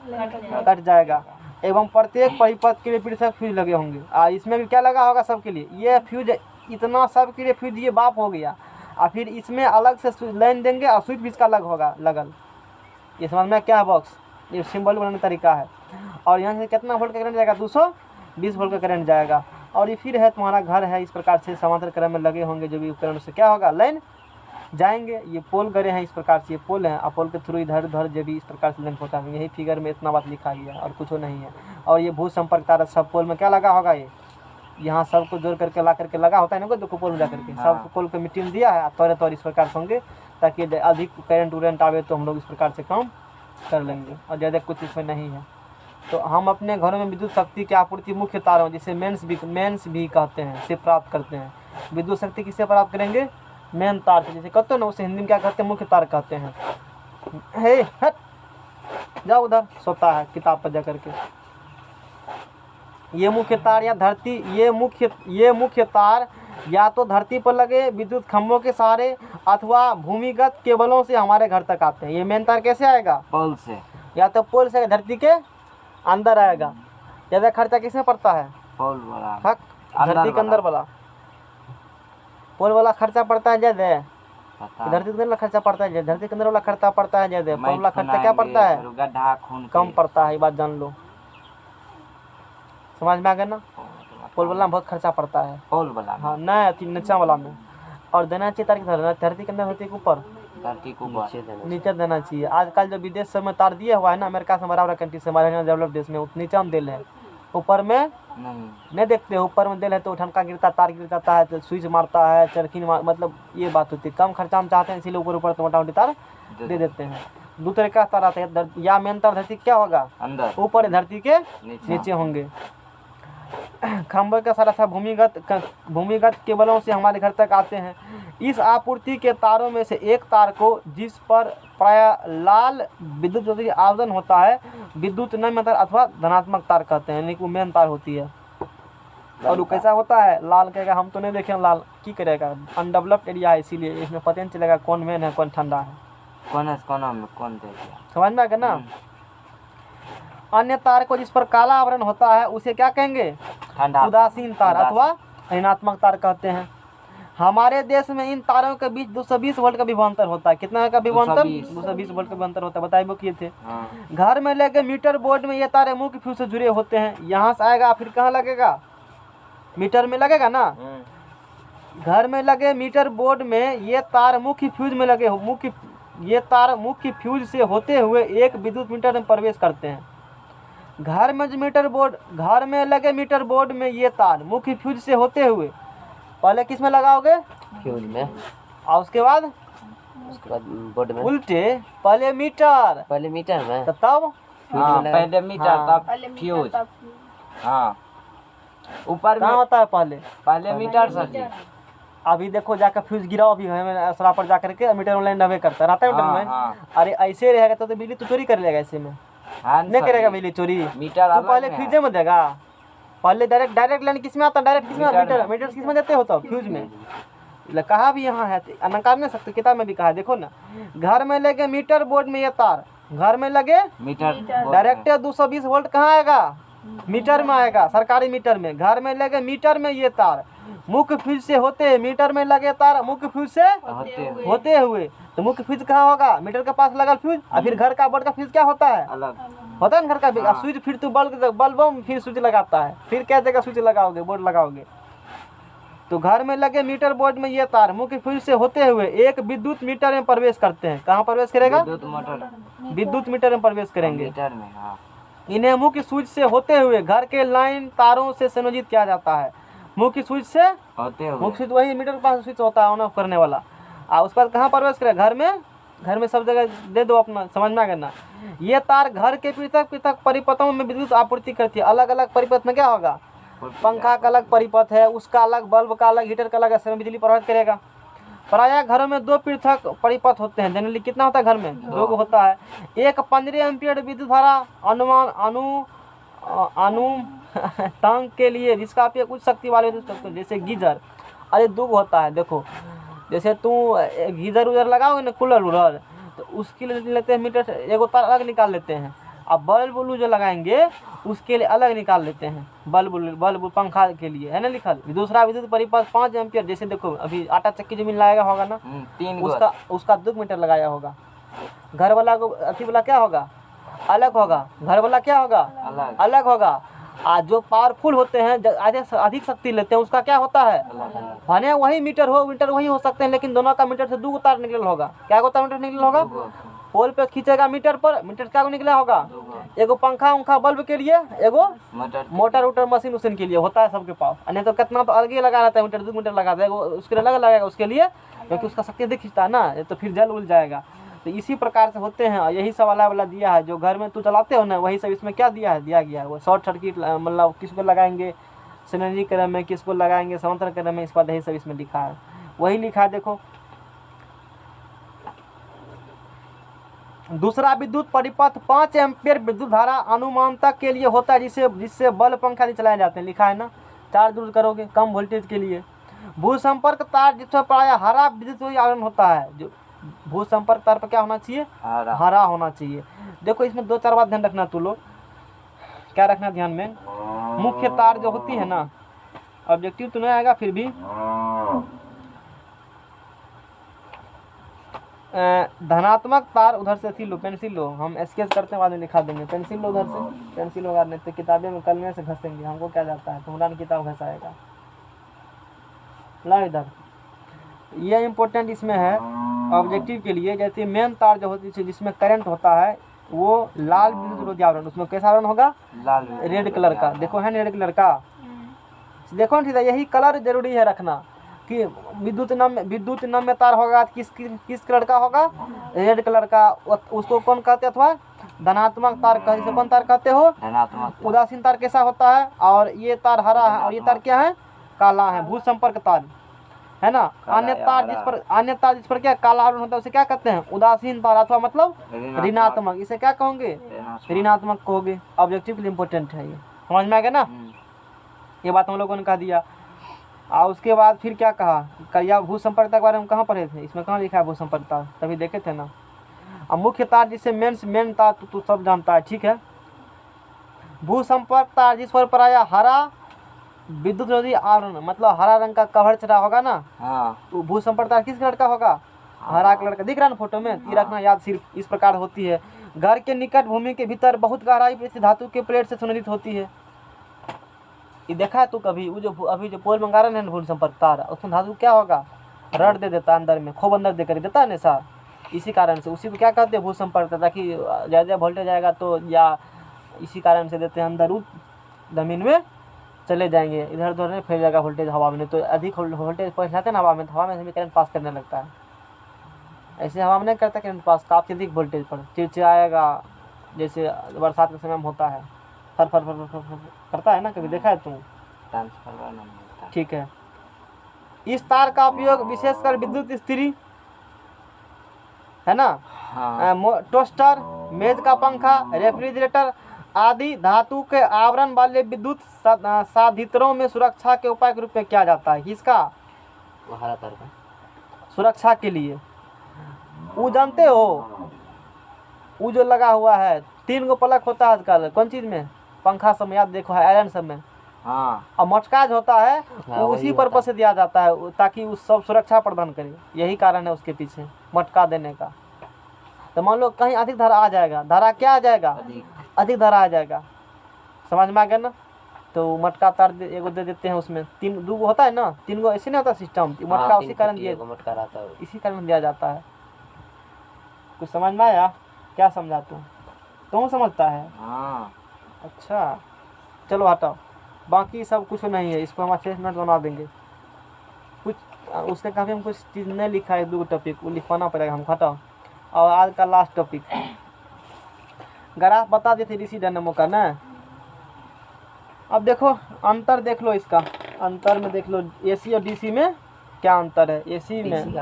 कट जाएगा। एवं प्रत्येक परिपथ के लिए पृथक फ्यूज लगे होंगे। और इसमें भी क्या लगा होगा? सबके लिए ये फ्यूज, इतना सब के लिए फ्यूज ये बाप हो गया। और फिर इसमें अलग से लाइन देंगे और स्विच भी इसका अलग होगा लगल। ये समझ में क्या है? बॉक्स ये सिंबल बनाने का तरीका है। और यहाँ से कितना वोल्ट का करंट जाएगा? 220 वोल्ट का करंट जाएगा। और ये फिर है तुम्हारा घर है, इस प्रकार से समांतर क्रम में लगे होंगे जो भी उपकरण से क्या होगा? लाइन जाएंगे। ये पोल गड़े हैं, इस प्रकार से ये पोल हैं, और पोल के थ्रू इधर उधर जो भी इस प्रकार से लाइन पहुँचाएंगे। यही फिगर में इतना बात लिखा गया और कुछ नहीं है। और ये भू संपर्क तार सब पोल में क्या लगा होगा? ये यहाँ सबको जोड़ करके ला करके लगा होता है ना, दो पोल में जा करके सब पोल को मिट्टी में दिया है। तौर इस प्रकार से होंगे ताकि अधिक करंट उरेंट आवे तो हम लोग इस प्रकार से काम कर लेंगे। और ज़्यादा कुछ इसमें नहीं है। तो हम अपने घरों में विद्युत शक्ति की आपूर्ति मुख्य तारों, जिसे मेंस भी कहते हैं, से प्राप्त करते हैं। विद्युत शक्ति किससे प्राप्त करेंगे? मेन तार से, जैसे कहते हो ना, उसे हिंदी में क्या कहते हैं? मुख्य तार कहते हैं। हे हट जाओ उधर, सोता है किताब पर जा करके। ये मुख्य तार या धरती, ये मुख्य तार या तो धरती पर लगे विद्युत खंभों के सहारे अथवा भूमिगत केबलों से हमारे घर तक आते हैं। ये मेन तार कैसे आएगा? पोल से, या तो पोल से धरती के अंदर आएगा। ज़्यादा खर्चा किसमें पड़ता है? पोल वाला, हक धरती के अंदर वाला पोल वाला खर्चा पड़ता है ज़्यादा। पता धरती के अंदर वाला खर्चा पड़ता है, धरती के अंदर वाला खर्चा पड़ता है ज्यादा, मैं पंप वाला खर्चा क्या पड़ता है, फिर गड्ढा खून कम पड़ता है। ये बात जान लो, समझ में आ गया ना। पोल वाला में बहुत खर्चा पड़ता है। पोल वाला में, हाँ ना, नीचा वाला में। और देना चाहिए तार किधर, धरती के अंदर होती है कि ऊपर, धरती को नीचे देना नीचे देना चाहिए। आजकल जो विदेश सब में तार दिया हुआ है ना, अमेरिका से बड़ा कंट्री से, हमारे यहाँ डेवलप देश में नीचे में दिल है, ऊपर में नहीं देखते। ऊपर में दिल है तो ठनका गिरता, तार गिर जाता है, तो स्विच मारता है, चरखी मतलब ये बात होती है। कम खर्चा में चाहते हैं इसीलिए ऊपर ऊपर तो मोटा मोटी तार दे देते हैं। दूसरे का तार आता है, या मेन तार धरती क्या होगा, अंदर, ऊपर धरती के नीचे होंगे। खंभे का सारा सा भूमिगत केबलों से हमारे घर तक आते हैं। इस आपूर्ति के तारों में से एक तार को, जिस पर प्राय लाल विद्युत आवरण होता है, विद्युत नम्य तार अथवा धनात्मक तार कहते हैं, यानी कि मेन तार होती है। और वो कैसा होता है, लाल कहेगा, हम तो नहीं देखे लाल की करेगा, अनडेवलप्ड एरिया है, इसीलिए इसमें पता नहीं चलेगा कौन मेन है कौन ठंडा है। कोना में कौन देगा, समझ में आ गया ना। अन्य तार को जिस पर काला आवरण होता है उसे क्या कहेंगे, उदासीन तार अथवा ऋणात्मक तार कहते हैं। हमारे देश में इन तारों के बीच 220 वोल्ट का विभवांतर होता है। कितना का विभवांतर, 220 वोल्ट का विभवांतर होता है, बताइए वो किए थे। घर में लगे मीटर बोर्ड में ये तारे मुख्य फ्यूज से जुड़े होते हैं। यहाँ से आएगा फिर कहाँ लगेगा, मीटर में लगेगा ना। घर में लगे मीटर बोर्ड में ये तार मुख्य फ्यूज में लगे, ये तार मुख्य फ्यूज से होते हुए एक विद्युत मीटर में प्रवेश करते हैं। घर में जो घर में लगे मीटर बोर्ड में ये तार मुख्य फ्यूज से होते हुए पहले किस में लगाओगे, फ्यूज में, और उसके बाद बोर्ड में, उल्टे पहले मीटर में, तो तब पहले मीटर तब फ्यूज। हाँ, ऊपर कहाँ होता है पहले मीटर सर जी। अभी देखो जाकर फ्यूज गिराओ, अभी हमें सरा पर जाकर के मीटर ऑनलाइन नवे करता रहता है मीटर में। अरे ऐसे रहेगा तो बिजली तो चोरी कर लेगा, ऐसे में नहीं करेगा बिजली चोरी। मीटर तो पहले फ्यूज में देगा, पहले डायरेक्ट लाइन किस में आता है, डायरेक्ट किस में, मीटर किस में देते हो तो फ्यूज में। कहा भी यहाँ है, नकार नहीं सकते, किताब में भी कहा, देखो ना। घर में लगे मीटर बोर्ड में ये तार, घर में लगे मीटर डायरेक्ट 220 वोल्ट कहाँ आएगा, मीटर में आएगा, सरकारी मीटर में। घर में लगे मीटर में ये तार मुख्य फ्यूज से होते, मीटर में लगे तार मुख्य फ्यूज से होते हुए, तो मुख्य फ्यूज कहाँ होगा, मीटर के पास लगा फ्यूज। और फिर घर का बोर्ड का फ्यूज क्या होता है, अलग होता है घर का स्विच। फिर तू बल्ब फिर स्विच लगाता है, फिर क्या जगह स्विच लगाओगे, बोर्ड लगाओगे। तो घर में लगे मीटर बोर्ड में ये तार मुख्य फ्यूज से होते हुए एक विद्युत मीटर में प्रवेश करते हैं। कहाँ प्रवेश करेगा, विद्युत मीटर में प्रवेश करेंगे। इन्हें मुख्य स्विच से होते हुए घर के लाइन तारों से संयोजित किया जाता है। मुख्य स्विच से मुख्य स्विच वही मीटर के पास स्विच होता है ऑन ऑफ करने वाला। उसके बाद कहाँ प्रवेश करे, घर में सब जगह दे दो अपना, समझ में आ गया ना। ये तार घर के पृथक परिपथों में विद्युत आपूर्ति करती है। अलग अलग परिपथ में क्या होगा, पंखा का अलग परिपथ है, उसका अलग, बल्ब का अलग, हीटर का अलग, ऐसे में बिजली प्रभावित करेगा। प्रायः घरों में 2 पृथक परिपथ होते हैं। जनरली कितना होता है घर में, 2 होता है। एक 15 एम्पीयर विद्युत धारा अनुतांक के लिए, जिसका उपयोग उच्च शक्ति वाले जैसे गीजर, अरे 2 होता है। देखो जैसे तू गीजर उधर लगाओगे ना, कूलर उलर, तो उसके लिए लेते हैं मीटर, एगो तार अलग निकाल लेते हैं। अब बल्ब उल्लू जो लगाएंगे उसके लिए अलग निकाल लेते हैं, बल्ब पंखा के लिए है ना लिखल। दूसरा विद्युत परिपथ 5 एम्पियर, जैसे देखो अभी आटा चक्की जमीन लगाएगा होगा ना, उसका 2 मीटर लगाया होगा। घर वाला को अथी वाला क्या होगा, अलग होगा। घर वाला क्या होगा, अलग होगा। आज जो पावरफुल होते हैं, अधिक शक्ति लेते हैं, उसका क्या होता है, माने वही मीटर वही हो सकते हैं, लेकिन दोनों का मीटर से 2 तार निकल होगा। क्या होता है, मीटर निकल होगा, पोल पे खींचेगा मीटर पर, मीटर क्या निकला होगा, एगो पंखा उंखा बल्ब के लिए, एगो मोटर उटर मशीन के लिए होता है सबके पास। नहीं तो कितना तो अलग ही लगा रहता है, मीटर 2 मीटर लगा देगा, उसके लिए अलग लगाएगा उसके लिए, क्योंकि उसका शक्ति अधिक खींचता है ना, तो फिर जल उल जाएगा। तो इसी प्रकार से होते हैं। यही सब वाला दिया है, जो घर में तू चलाते हो ना, वही सब इसमें क्या दिया गया है। वो शॉर्ट सर्किट मतलब किसको लगाएंगे, सिनर्जी क्रम में, किसको लगाएंगे समांतर क्रम में, इस पर यही सब इसमें लिखा है, वही लिखा है। देखो दूसरा विद्युत परिपथ 5 एम्पीयर विद्युत धारा अनुमानता के लिए होता है, जिससे बल्ब पंखा चलाए जाते हैं, लिखा है ना। चार्ज दूर करोगे कम वोल्टेज के लिए। भूसंपर्क तार जिसमें प्राय हरा विद्युत आवरण होता है, जो भूसंपर्क तार पर क्या होना चाहिए, हरा होना चाहिए। देखो इसमें 2-4 बात ध्यान रखना तू लोग, क्या रखना ध्यान में। मुख्य तार जो होती है ना, ऑब्जेक्टिव तो नहीं आएगा फिर भी, धनात्मक तार उधर से लो, पेंसिल लो, हम स्केच करते हैं बाद में दिखा देंगे। पेंसिल लो उधर से, पेंसिल होगा, नहीं तो किताबें में कलमे से घसेंगे, हमको क्या जाता है, तुम्हारा किताब घसाएगा। ला इधर, ये इम्पोर्टेंट इसमें है ऑब्जेक्टिव के लिए। जैसे मेन तार जो होती है जिसमें करंट होता है वो लाल विद्युत रोधी आवरण, उसमें कैसा आवरण होगा, लाल रेड कलर का। देखो है ना रेड कलर का, देखो ठीक है, यही कलर जरूरी है रखना कि विद्युत नम्य तार होगा किस कलर का होगा, रेड कलर का। उसको कौन कहते हैं, अथवा धनात्मक तार कहते, इसे कौन तार कहते हो, धनात्मक। उदासीन तार कैसा होता है, और ये तार हरा है और ये तार क्या है, काला है, भू संपर्क तार है ना। अन्य तार जिस पर क्या काला आवरण होता है उसे क्या कहते हैं, उदासीन तार, अथवा मतलब ऋणात्मक, इसे क्या कहोगे, ऋणात्मक कहोगे। ऑब्जेक्टिव के लिए इम्पोर्टेंट है ये, समझ में आ गया ना। ये बात हम लोगों ने कह दिया। और उसके बाद फिर क्या कहा, करिया भू संपर्कता के बारे में कहाँ पढ़े थे, इसमें कहाँ लिखा है भू संपर्कता, तभी देखे थे ना। अब मुख्य तार जिससे मेन तार तू सब जानता है, ठीक है। भू संपर्क तार जिस पर आया हरा विद्युत रोधी आवरण, मतलब हरा रंग का कवर चढ़ा होगा ना, तो भू संपर्क तार किस कलर का होगा, हरा कलर का। दिख रहा है ना फोटो में, ये रखना याद, सिर्फ इस प्रकार होती है। घर के निकट भूमि के भीतर बहुत गहराई पर स्थित धातु के प्लेट से सुनित होती है। ये देखा है तू कभी, वो जो अभी जो पोल मंगा रहे हैं भू संपर्क तार, उसमें धातु क्या होगा, रड दे देता है अंदर में, खूब अंदर देकर देता है ना सर। इसी कारण से उसी को क्या कहते हैं, भू संपर्क, ताकि ज़्यादा वोल्टेज आएगा तो, या इसी कारण से देते हैं अंदर जमीन में चले जाएंगे, इधर उधर नहीं फैल जाएगा वोल्टेज हवा में, तो अधिक वोल्टेज पहुँचाते हैं ना हवा में, तो हवा में भी करंट पास करने लगता है। ऐसे हवा में नहीं करता करंट पास, काफ़ी अधिक वोल्टेज पर चिड़चिड़ाएगा, जैसे बरसात के समय में होता है, फर फर फर फर फर करता है ना, कभी देखा है तुम, ठीक है। इस तार का उपयोग विशेषकर विद्युत इस्त्री है ना, टोस्टर, मेज का पंखा, रेफ्रिजरेटर आदि धातु के आवरण वाले विद्युत साधित्रों में सुरक्षा के उपाय के रूप में किया जाता है। किसका, हरा तार का सुरक्षा के लिए। वो जानते हो, वो जो लगा हुआ है 3 गो प्लग होता है आजकल, कौन चीज में, पंखा सब में, याद देखो है आयरन सब में, और मटकाज होता है, वो उसी पर्पज से दिया जाता है, ताकि उस सब सुरक्षा प्रदान करे। यही कारण है उसके पीछे मटका देने का। तो मान लो कहीं अधिक धारा आ जाएगा, धारा क्या आ जाएगा, अधिक धारा आ जाएगा, समझ में आ गया ना। तो मटका तार एगो दे देते हैं, उसमें 2 गो होता है ना, 3 गो ऐसे नहीं होता सिस्टम, मटका उसी कारण दिया, इसी कारण दिया जाता है। कुछ समझ में आया, क्या समझा तुम समझता है, अच्छा चलो हटाओ, बाकी सब कुछ नहीं है, इसको हम अच्छे से नोट बना देंगे। कुछ उसके काफ़ी हम कुछ चीज़ नहीं लिखा है, 2 टॉपिक वो लिखवाना पड़ेगा हम, हटाओ। और आज का लास्ट टॉपिक, ग्राफ बता देते डीसी डायनेमो का ना। अब देखो अंतर देख लो, इसका अंतर में देख लो, एसी और डीसी में क्या अंतर है। एसी में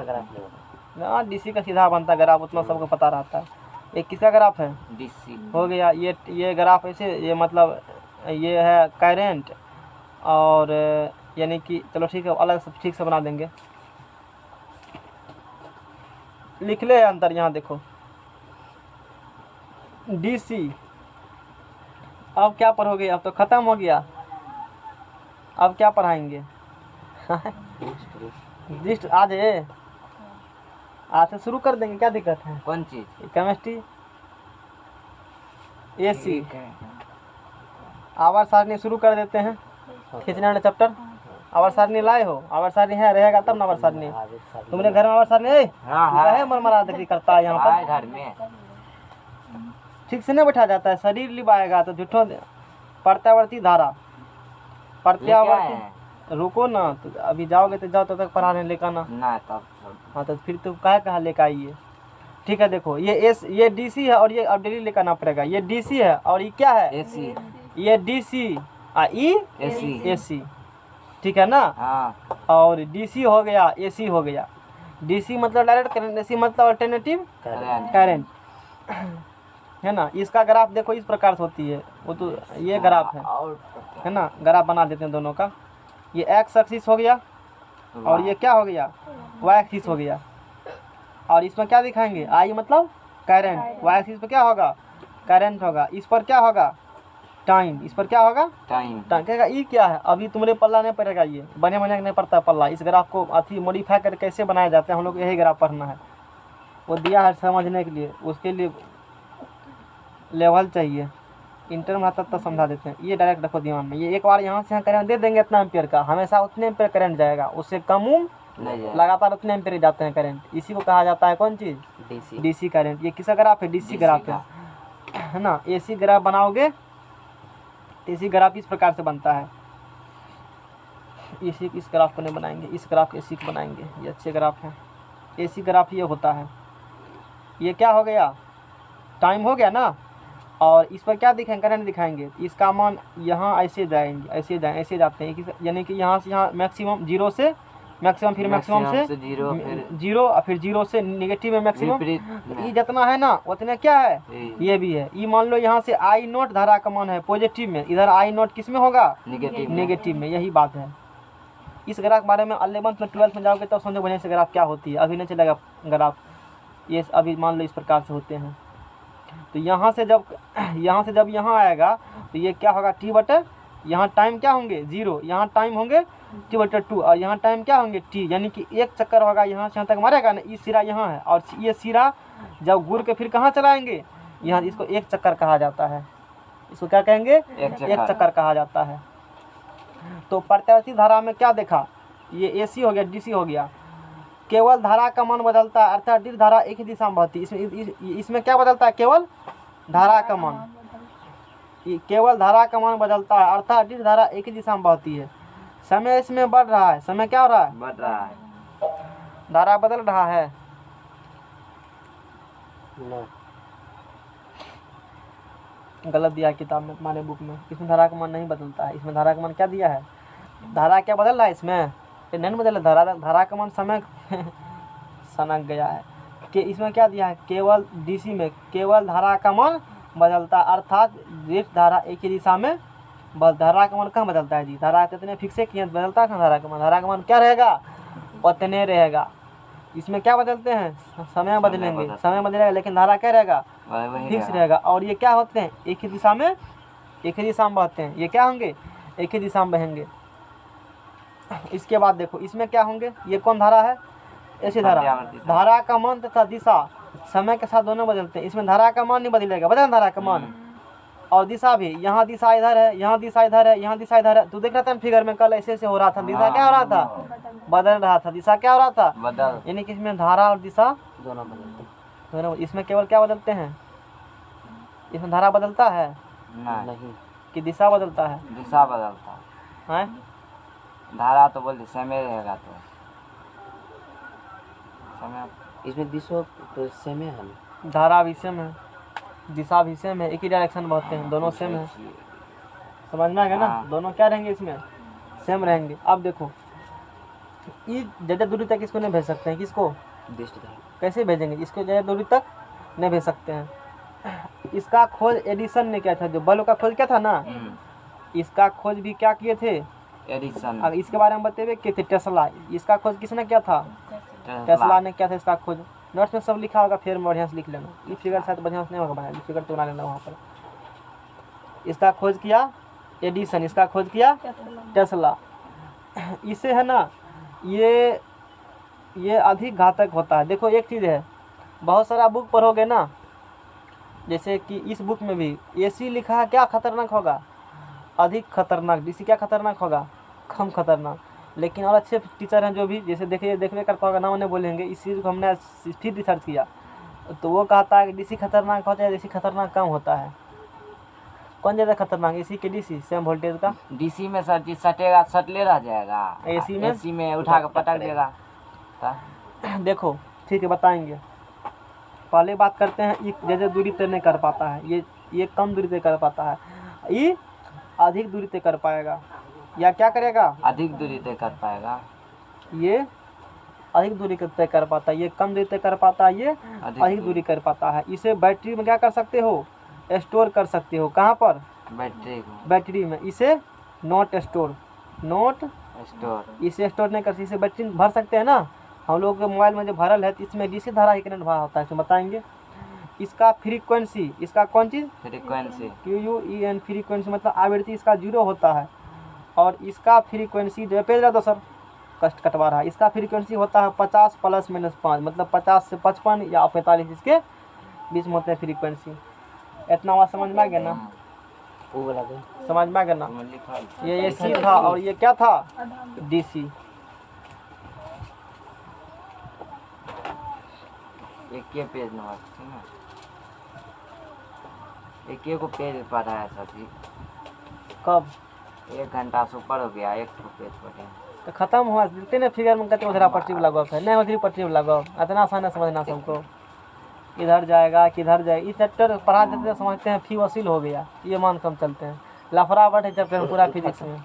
डीसी का सीधा बनता ग्राफ, उतना सबको पता रहता है। ये किसका ग्राफ है, डीसी हो गया। ये ग्राफ ऐसे, ये मतलब ये है करंट, और यानी कि चलो ठीक है, अलग से ठीक से बना देंगे, लिख ले अंतर। यहाँ देखो डीसी, अब क्या पढ़ोगे, अब तो ख़त्म हो गया, अब क्या पढ़ाएंगे लिस्ट आज है, आज से शुरू कर देंगे, क्या दिक्कत है, कौन चीज, केमिस्ट्री, एसी, आवर्त सारणी शुरू कर देते हैं, खींचने वाला चैप्टर। आवर्त सारणी लाए हो, आवर्त सारणी है, रहेगा तब ना आवर्त सारणी, तुमने घर में आवर्त सारणी है, मरमरा देखी करता है यहाँ पर घर में, ठीक से नहीं बैठा जाता है, शरीर लिबाएगा तो झूठों। प्रत्यावर्ती धारा, प्रत्यावर्ती, रुको ना, तो अभी जाओगे तो जाओ, तब तक पढ़ाने लेकर ना, हाँ तो फिर तुम कहाँ लेकर आइए, ठीक है। देखो ये डीसी है, और ये अब डेली लेकर आना पड़ेगा, ये डीसी है और ये क्या है, एसी, ये डीसी एसी, ठीक है ना। और डीसी हो गया, एसी हो गया। डीसी मतलब डायरेक्ट करंट, एसी मतलब अल्टरनेटिव करंट, है ना। इसका ग्राफ देखो इस प्रकार से होती है, वो तो ये ग्राफ है ना, ग्राफ बना देते हैं दोनों का। ये एक्स एक्सिस हो गया, और ये क्या हो गया, वाई एक्सिस हो गया। और इसमें क्या दिखाएंगे, आई मतलब करंट, वाई एक्सिस पे क्या होगा, करंट होगा। इस पर क्या होगा, टाइम, इस पर क्या होगा, टाइम। कहेगा ये क्या है, अभी तुम्हारे पल्ला नहीं पड़ेगा, ये बने नहीं पड़ता पल्ला। इस ग्राफ को अथी मॉडिफाई करके कैसे बनाया जाता है, हम लोग यही ग्राफ पढ़ना है, वो दिया है समझने के लिए, उसके लिए लेवल चाहिए। इंटर में आता तो समझा देते हैं। ये डायरेक्ट रखो दिमाग में, ये एक बार यहाँ से यहाँ करंट दे देंगे इतना एम्पियर का, हमेशा उतने एम्पियर करंट जाएगा, उससे कम नहीं जाएगा। लगातार उतने एम्पियर जाते हैं करंट। इसी को कहा जाता है कौन चीज़? डीसी। DC current. ये किसका ग्राफ है? डीसी ग्राफ है ना। एसी ग्राफ बनाओगे, एसी ग्राफ इस प्रकार से बनता है। एसी इस ग्राफ को नहीं बनाएंगे, इस ग्राफ एसी को बनाएंगे, ये अच्छे ग्राफ हैं। एसी ग्राफ ये होता है। ये क्या हो गया? टाइम हो गया ना। और इस पर क्या दिखाएंगे? करंट दिखाएंगे। इसका मान यहाँ ऐसे जाएंगे, ऐसे जाते हैं, यानी कि यहाँ से यहाँ मैक्सिमम जीरो से मैक्सिमम, फिर मैक्सिमम से जीरो, और फिर जीरो से निगेटिव में मैक्सिमम। ये जितना है ना उतने क्या है? ये भी है। ये मान लो यहाँ से आई नोट धारा का मान है पॉजिटिव में, इधर आई नोट किस में होगा? नेगेटिव में। यही बात है। इस ग्राफ के बारे में 11th में 12th में जाओगे तब समझो बढ़िया से ग्राफ क्या होती है। अभी नहीं चलेगा ग्राफ। ये अभी मान लो इस प्रकार से होते हैं। तो यहाँ से जब यहाँ आएगा तो ये क्या होगा? टी बटे, यहाँ टाइम क्या होंगे? 0, यहाँ टाइम होंगे t/2, और यहाँ टाइम क्या होंगे? t, यानी कि एक चक्कर होगा यहाँ से यहाँ तक मारेगा ना। ये सिरा यहाँ है, और ये सिरा जब घूर के फिर कहाँ चलाएंगे? यहाँ। इसको एक चक्कर कहा जाता है। इसको क्या कहेंगे? एक चक्कर कहा जाता है। तो प्रत्यावर्ती धारा में क्या देखा? ये एसी हो गया, डीसी हो गया। केवल धारा का मान बदलता है, अर्थात डी धारा एक ही दिशा में बहती है। इसमें क्या बदलता है? केवल धारा का मान। केवल धारा का मान बदलता है, अर्थात डी धारा एक ही दिशा में बहती है। समय इसमें बढ़ रहा है। समय क्या हो रहा है? बढ़ रहा है। धारा बदल रहा है। गलत दिया है किताब में, तुम्हारे बुक में। इसमें धारा का मान नहीं बदलता है। इसमें धारा का मान क्या दिया है? धारा क्या बदल रहा है इसमें? ये नहीं बदल रहा। धारा का मान समय सनक गया है कि इसमें क्या दिया है? केवल डीसी में केवल धारा का मान बदलता, अर्थात धारा एक ही दिशा में। धारा का मान कहाँ बदलता है जी? धारा कितने फिक्स है कि बदलता है धारा का मान? धारा का मान क्या रहेगा? उतने रहेगा। इसमें क्या बदलते हैं? समय बदलेंगे, समय बदलेगा, लेकिन धारा क्या रहेगा? फिक्स रहेगा। और ये क्या होते हैं? एक ही दिशा में बहते हैं। ये क्या होंगे? एक ही दिशा में बहेंगे। इसके बाद देखो इसमें क्या होंगे? ये कौन धारा है? ऐसी धारा। धारा का मान तथा दिशा समय के साथ दोनों बदलते हैं। इसमें धारा का मान नहीं बदलेगा, बदल धारा का मान। और दिशा भी, यहाँ दिशा इधर है, यहाँ दिशा इधर है, यहाँ दिशा इधर है। तू देख रहा था फिगर में, कल ऐसे हो रहा था। दिशा क्या हो रहा था? बदल रहा था। दिशा क्या हो रहा था? बदल। यानी कि इसमें धारा और दिशा दोनों बदलते दोनों। इसमें केवल क्या बदलते हैं? इसमें धारा बदलता है नहीं। कि दिशा बदलता है? दिशा बदलता हैं? धारा तो बोल समय रहेगा। तो समय इसमें दिशा तो सेम है ना? धारा भी सेम है, दिशा भी सेम है, एक ही डायरेक्शन बढ़ते हैं, दोनों सेम है। समझ में आ गया ना? हाँ। दोनों क्या रहेंगे? इसमें सेम रहेंगे। अब देखो ये ज़्यादा दूरी तक इसको नहीं भेज सकते हैं। किसको? दिष्ट धारा। कैसे भेजेंगे इसको? ज़्यादा दूरी तक नहीं भेज सकते हैं। इसका खोज एडिसन ने किया था। जो बल्ब का खोज क्या था ना, इसका खोज भी क्या किए थे? एडिसन। अब इसके बारे में बतेबे किए थे टेस्ला। इसका खोज किसने किया था? टेस्ला ने किया था इसका खोज। नोट्स में सब लिखा होगा, फिर बढ़िया से लिख लेना। ये फिगर शायद बढ़िया से नहीं होगा बनाया, फिगर तो बना लेना वहाँ पर। इसका खोज किया एडिसन, इसका खोज किया टेस्ला। इसे है ना ये अधिक घातक होता है। देखो एक चीज़ है, बहुत सारा बुक पढ़ोगे ना, जैसे कि इस बुक में भी एसी लिखा है, क्या खतरनाक होगा? अधिक खतरनाक। डीसी क्या खतरनाक होगा? कम खतरनाक। लेकिन और अच्छे टीचर हैं जो भी, जैसे देखबे करता होगा, नाम नहीं बोलेंगे। इस चीज़ को हमने फिर रिसर्च किया तो वो कहता है कि डीसी खतरनाक होता है, डीसी खतरनाक कम होता है। कौन ज़्यादा खतरनाक? एसी के डीसी? सेम वोल्टेज का। डीसी में सर चीज सटेगा, सटले रह जाएगा। एसी में उठा के पटक देगा। देखो ठीक है, बताएंगे। पहले बात करते हैं, ये ज़्यादा दूरी तय नहीं कर पाता है, ये कम दूरी तय कर पाता है, ये अधिक दूरी तय कर पाएगा। या क्या करेगा? अधिक दूरी तय कर पाएगा। ये अधिक दूरी तय कर पाता है, ये कम दूरी तय कर पाता है, ये अधिक दूरी कर पाता है। इसे बैटरी में क्या कर सकते हो? स्टोर कर सकते हो। कहाँ पर? बैटरी में। इसे नॉट स्टोर इसे स्टोर नहीं कर सकते। इसे बैटरी भर सकते हैं ना, हम लोग के मोबाइल में जो भरल है, तो इसमें डीसी धारा ही करंट भरा होता है। तो बताएंगे इसका फ्रीक्वेंसी, इसका कौन चीज़? फ्रीक्वेंसी। QUEN फ्रीक्वेंसी मतलब आवृत्ति इसका 0 होता है। और इसका फ्रीक्वेंसी जो है पेज रहा दो सर कष्ट कटवा रहा है। इसका फ्रीक्वेंसी होता है 50 ± 5, मतलब 50 से 55 या 45 इसके बीच में होते हैं फ्रीक्वेंसी। इतना बात समझ में आ गया ना? वो वाला दे। समझ में आ गया ना? में लिखा ये AC था और ये क्या था? DC। एक ये पेज नंबर है ना, एक ये को पेज पढ़ा है सभी। कब? 1 घंटा से ऊपर हो गया, एक तो पेज पढ़े। तो खत्म हुआ दिखते ना फिगर में कहते उधर पटरी वाला गप है, नहीं उधरी पटरी वाला गप। इतना आसान है समझना सबको, इधर जाएगा किधर जाएगा। इस चैप्टर पढ़ा देते हैं समझते हैं फी वसूल हो गया, ये मान कम चलते हैं। लफड़ा बट है चैप्टर में पूरा फिजिक्स में,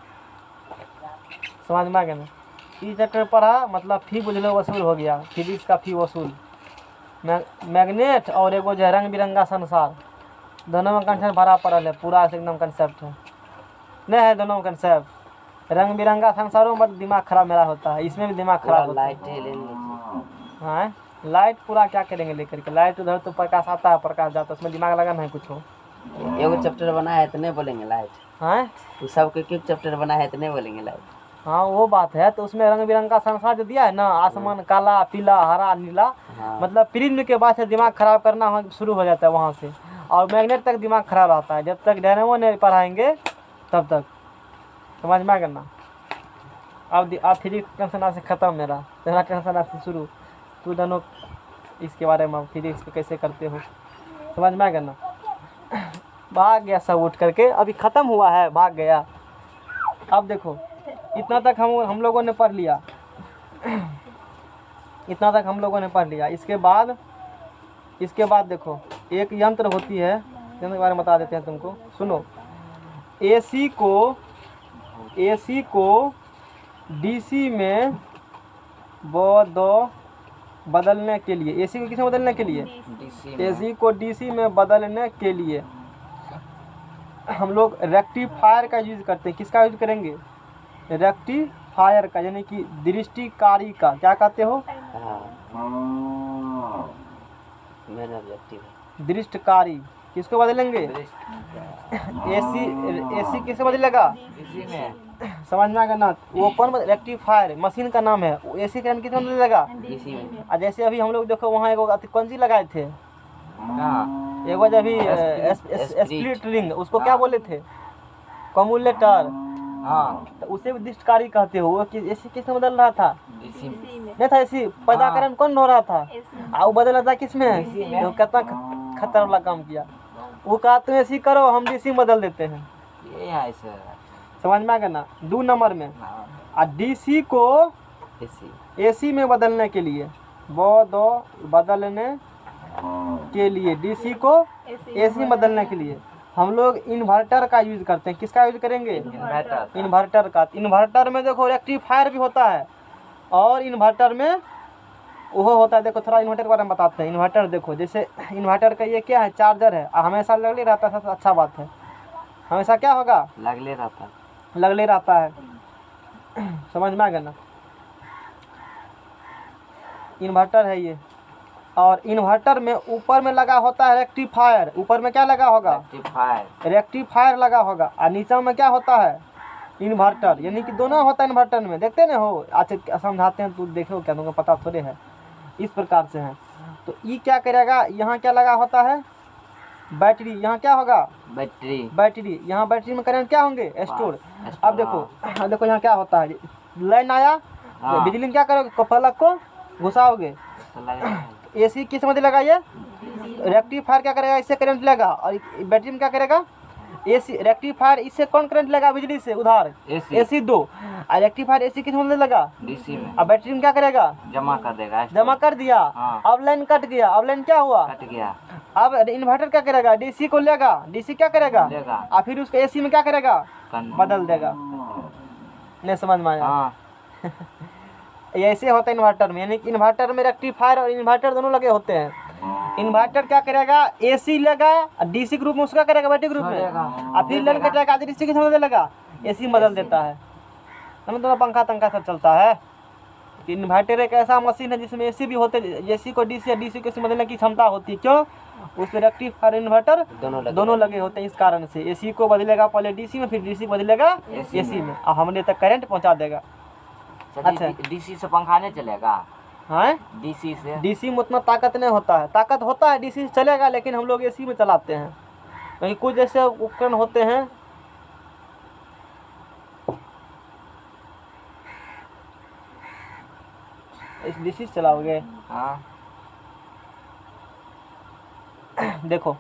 समझ में आ गया ना? इस चैप्टर पढ़ा मतलब फी बुझलो वसूल हो गया, फिजिक्स का फी वसूल। मैग्नेट और एगो जो है रंग बिरंगा संसार, दोनों में कंसेप्ट भरा पड़ल है, पूरा एकदम कंसेप्ट है नहीं है दोनों कंसेप्ट। रंग बिरंगा संसारों में दिमाग खराब मेरा होता है, इसमें भी दिमाग खराब होता है। लाइट लेंगे। हाँ लाइट पूरा क्या करेंगे लेकर के? लाइट उधर तो प्रकाश आता है प्रकाश जाता है, उसमें दिमाग लगाना है कुछ हो। एगो चैप्टर बना है तो नहीं बोलेंगे लाइट। हाँ वो सब के चैप्टर बना है तो नहीं बोलेंगे लाइट। हाँ वो बात है। तो उसमें रंग बिरंगा संसार जो दिया है ना, आसमान काला पीला हरा नीला, हाँ। मतलब प्रिज्म के बाद से दिमाग खराब करना शुरू हो जाता है वहाँ से, और मैग्नेट तक दिमाग खराब रहता है जब तक डायनेमो नहीं पढ़ाएंगे तब तक। समझ में आ गया ना? अब फिजिक्स टेंशन आज से ख़त्म मेरा, तेरा टेंशन आज से शुरू। तू दोनों इसके बारे में फिजिक्स को कैसे करते हो, समझ में आ गया ना? भाग गया सब उठ करके, अभी ख़त्म हुआ है भाग गया। अब देखो इतना तक हम लोगों ने पढ़ लिया, इतना तक हम लोगों ने पढ़ लिया। इसके बाद देखो एक यंत्र होती है, यंत्र के बारे में बता देते हैं तुमको, सुनो। AC को DC में बदलने के लिए, AC को किस में बदलने के लिए? डीसी में। AC को DC में बदलने के लिए हम लोग रेक्टिफायर का यूज करते हैं। किसका यूज करेंगे? रेक्टिफायर का, यानी कि दृष्टिकारी का। क्या कहते हो? मेन ऑब्जेक्टिव है दृष्टिकारी। किसको बदलेंगे? AC किससे बदलेगा? डीसी में। समझ में आ गया ना? वो कौन रेक्टिफायर मशीन का नाम है। AC करंट किस में बदलेगा? डीसी में। और जैसे अभी हम लोग देखो वहाँ एगो कौन सी लगाए थे, कहाँ? एगो जब भी स्प्लिट रिंग, उसको क्या बोले थे? कम्युलेटर। हाँ तो उसे भी दृष्टिकारी कहते हो। वो AC किस में बदल रहा था? डीसी में। नहीं था AC पैदा हाँ। करंट कौन हो रहा था? और वो बदल रहा था किस में? DC में। तो कितना खतरा वाला काम किया। वो कहा तुम AC करो, हम DC में बदल देते हैं। ये यहाँ से। समझ में आ गया ना? 2 नंबर में। हाँ। और DC को AC में बदलने के लिए, बदलने के लिए DC को AC में बदलने के लिए हम लोग इन्वर्टर का यूज करते हैं। किसका यूज करेंगे? इन्वर्टर का। इन्वर्टर में देखो रेक्टिफायर भी होता है और इन्वर्टर में वो होता है। देखो थोड़ा इन्वर्टर के बारे में बताते हैं। इन्वर्टर देखो, जैसे इन्वर्टर का ये क्या है? चार्जर है, हमेशा लगले रहता है। सबसे अच्छा बात है हमेशा क्या होगा? लगले रहता है। समझ में आ गया ना? इन्वर्टर है ये। और इन्वर्टर में ऊपर में लगा होता है रेक्टिफायर। ऊपर में क्या लगा होगा? रेक्टिफायर लगा होगा। और नीचे में क्या होता है? इन्वर्टर। यानी कि दोनों होता है इन्वर्टर में। देखते ना हो? अच्छा समझाते हैं, तू देखो क्या, तुमको पता थोड़े है। इस प्रकार से है। तो ये क्या करेगा? यहाँ क्या लगा होता है? बैटरी। यहाँ क्या होगा? बैटरी। यहाँ बैटरी में करंट क्या होंगे? स्टोर। अब देखो यहाँ क्या होता है? लाइन आया, बिजली में क्या करोगे? प्लग को घुसाओगे। AC किस में लगा? ये रेक्टिफायर क्या करेगा? इससे करंट लेगा। और बैटरी में क्या करेगा? AC रेक्टिफायर इससे कौन करंट लेगा? बिजली से उधार AC 2। और रेक्टिफायर AC किस में लगा? डीसी में। अब बैटरी में क्या करेगा? जमा कर दिया। हाँ। अब लाइन कट गया। अब लाइन क्या हुआ? कट गया। अब इन्वर्टर क्या करेगा? DC को लेगा। DC क्या करेगा? और फिर उसको AC में क्या करेगा? बदल देगा। नहीं समझ में आया? हाँ। ऐसे होता है इन्वर्टर में। यानी कि इन्वर्टर में रेक्टिफायर और इन्वर्टर दोनों लगे होते हैं। इन्वर्टर क्या करेगा? AC लेगा, DC ग्रुप में उसका करेगा बैटरी ग्रुप में, और फिर लाइन कटेगा DC के समझ लगा AC में बदल देता है। समझ तो पंखा तंखा सब चलता है। इन्वर्टर एक ऐसा मशीन है जिसमें AC भी होते हैं। AC को DC या DC को AC बदलने की क्षमता होती है। क्यों? उसमें रेक्टिफायर इन्वर्टर दोनों लगे होते हैं। इस कारण से AC को बदलेगा पहले DC में, फिर DC को बदलेगा AC में, और हमने तक करंट पहुँचा देगा। अच्छा। डीसी से पंखा नहीं चलेगा? हाँ, डीसी से डीसी में उतना ताकत नहीं होता है, ताकत होता है डीसी से चलेगा, लेकिन हम लोग एसी में चलाते हैं क्योंकि कुछ जैसे उपकरण होते हैं। इस डीसी से चलाओगे? हाँ। देखो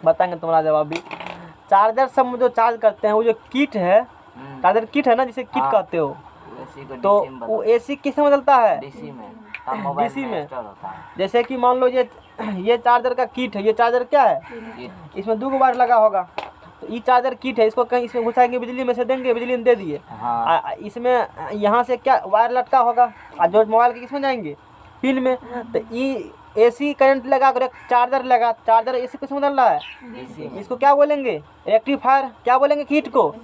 बताएंगे तुम्हारा जवाब भी। चार्जर सब जो चार्ज करते हैं वो जो किट है, चार्जर किट है ना जिसे किट हाँ। कहते हो, एसी को तो डीसी में वो एसी किस में बदलता है? डीसी में, तब मोबाइल डीसी में। में इंस्टॉल होता है। जैसे कि मान लो ये चार्जर का किट है, ये चार्जर क्या है, ये इसमें 2 वायर लगा होगा, तो ये चार्जर किट है, इसको कहीं इसमें घुसाएंगे बिजली में से देंगे, बिजली में दे दिए। हाँ। इसमें यहाँ से क्या वायर लटका होगा, और जो मोबाइल के किसमें जाएंगे, पिन में। तो ये एसी करंट लगा कर एक चार्जर लगा, चार्जर एसी किसमें बदल रहा है? डीसी में। इसको क्या बोलेंगे? रेक्टिफायर। क्या बोलेंगे किट को?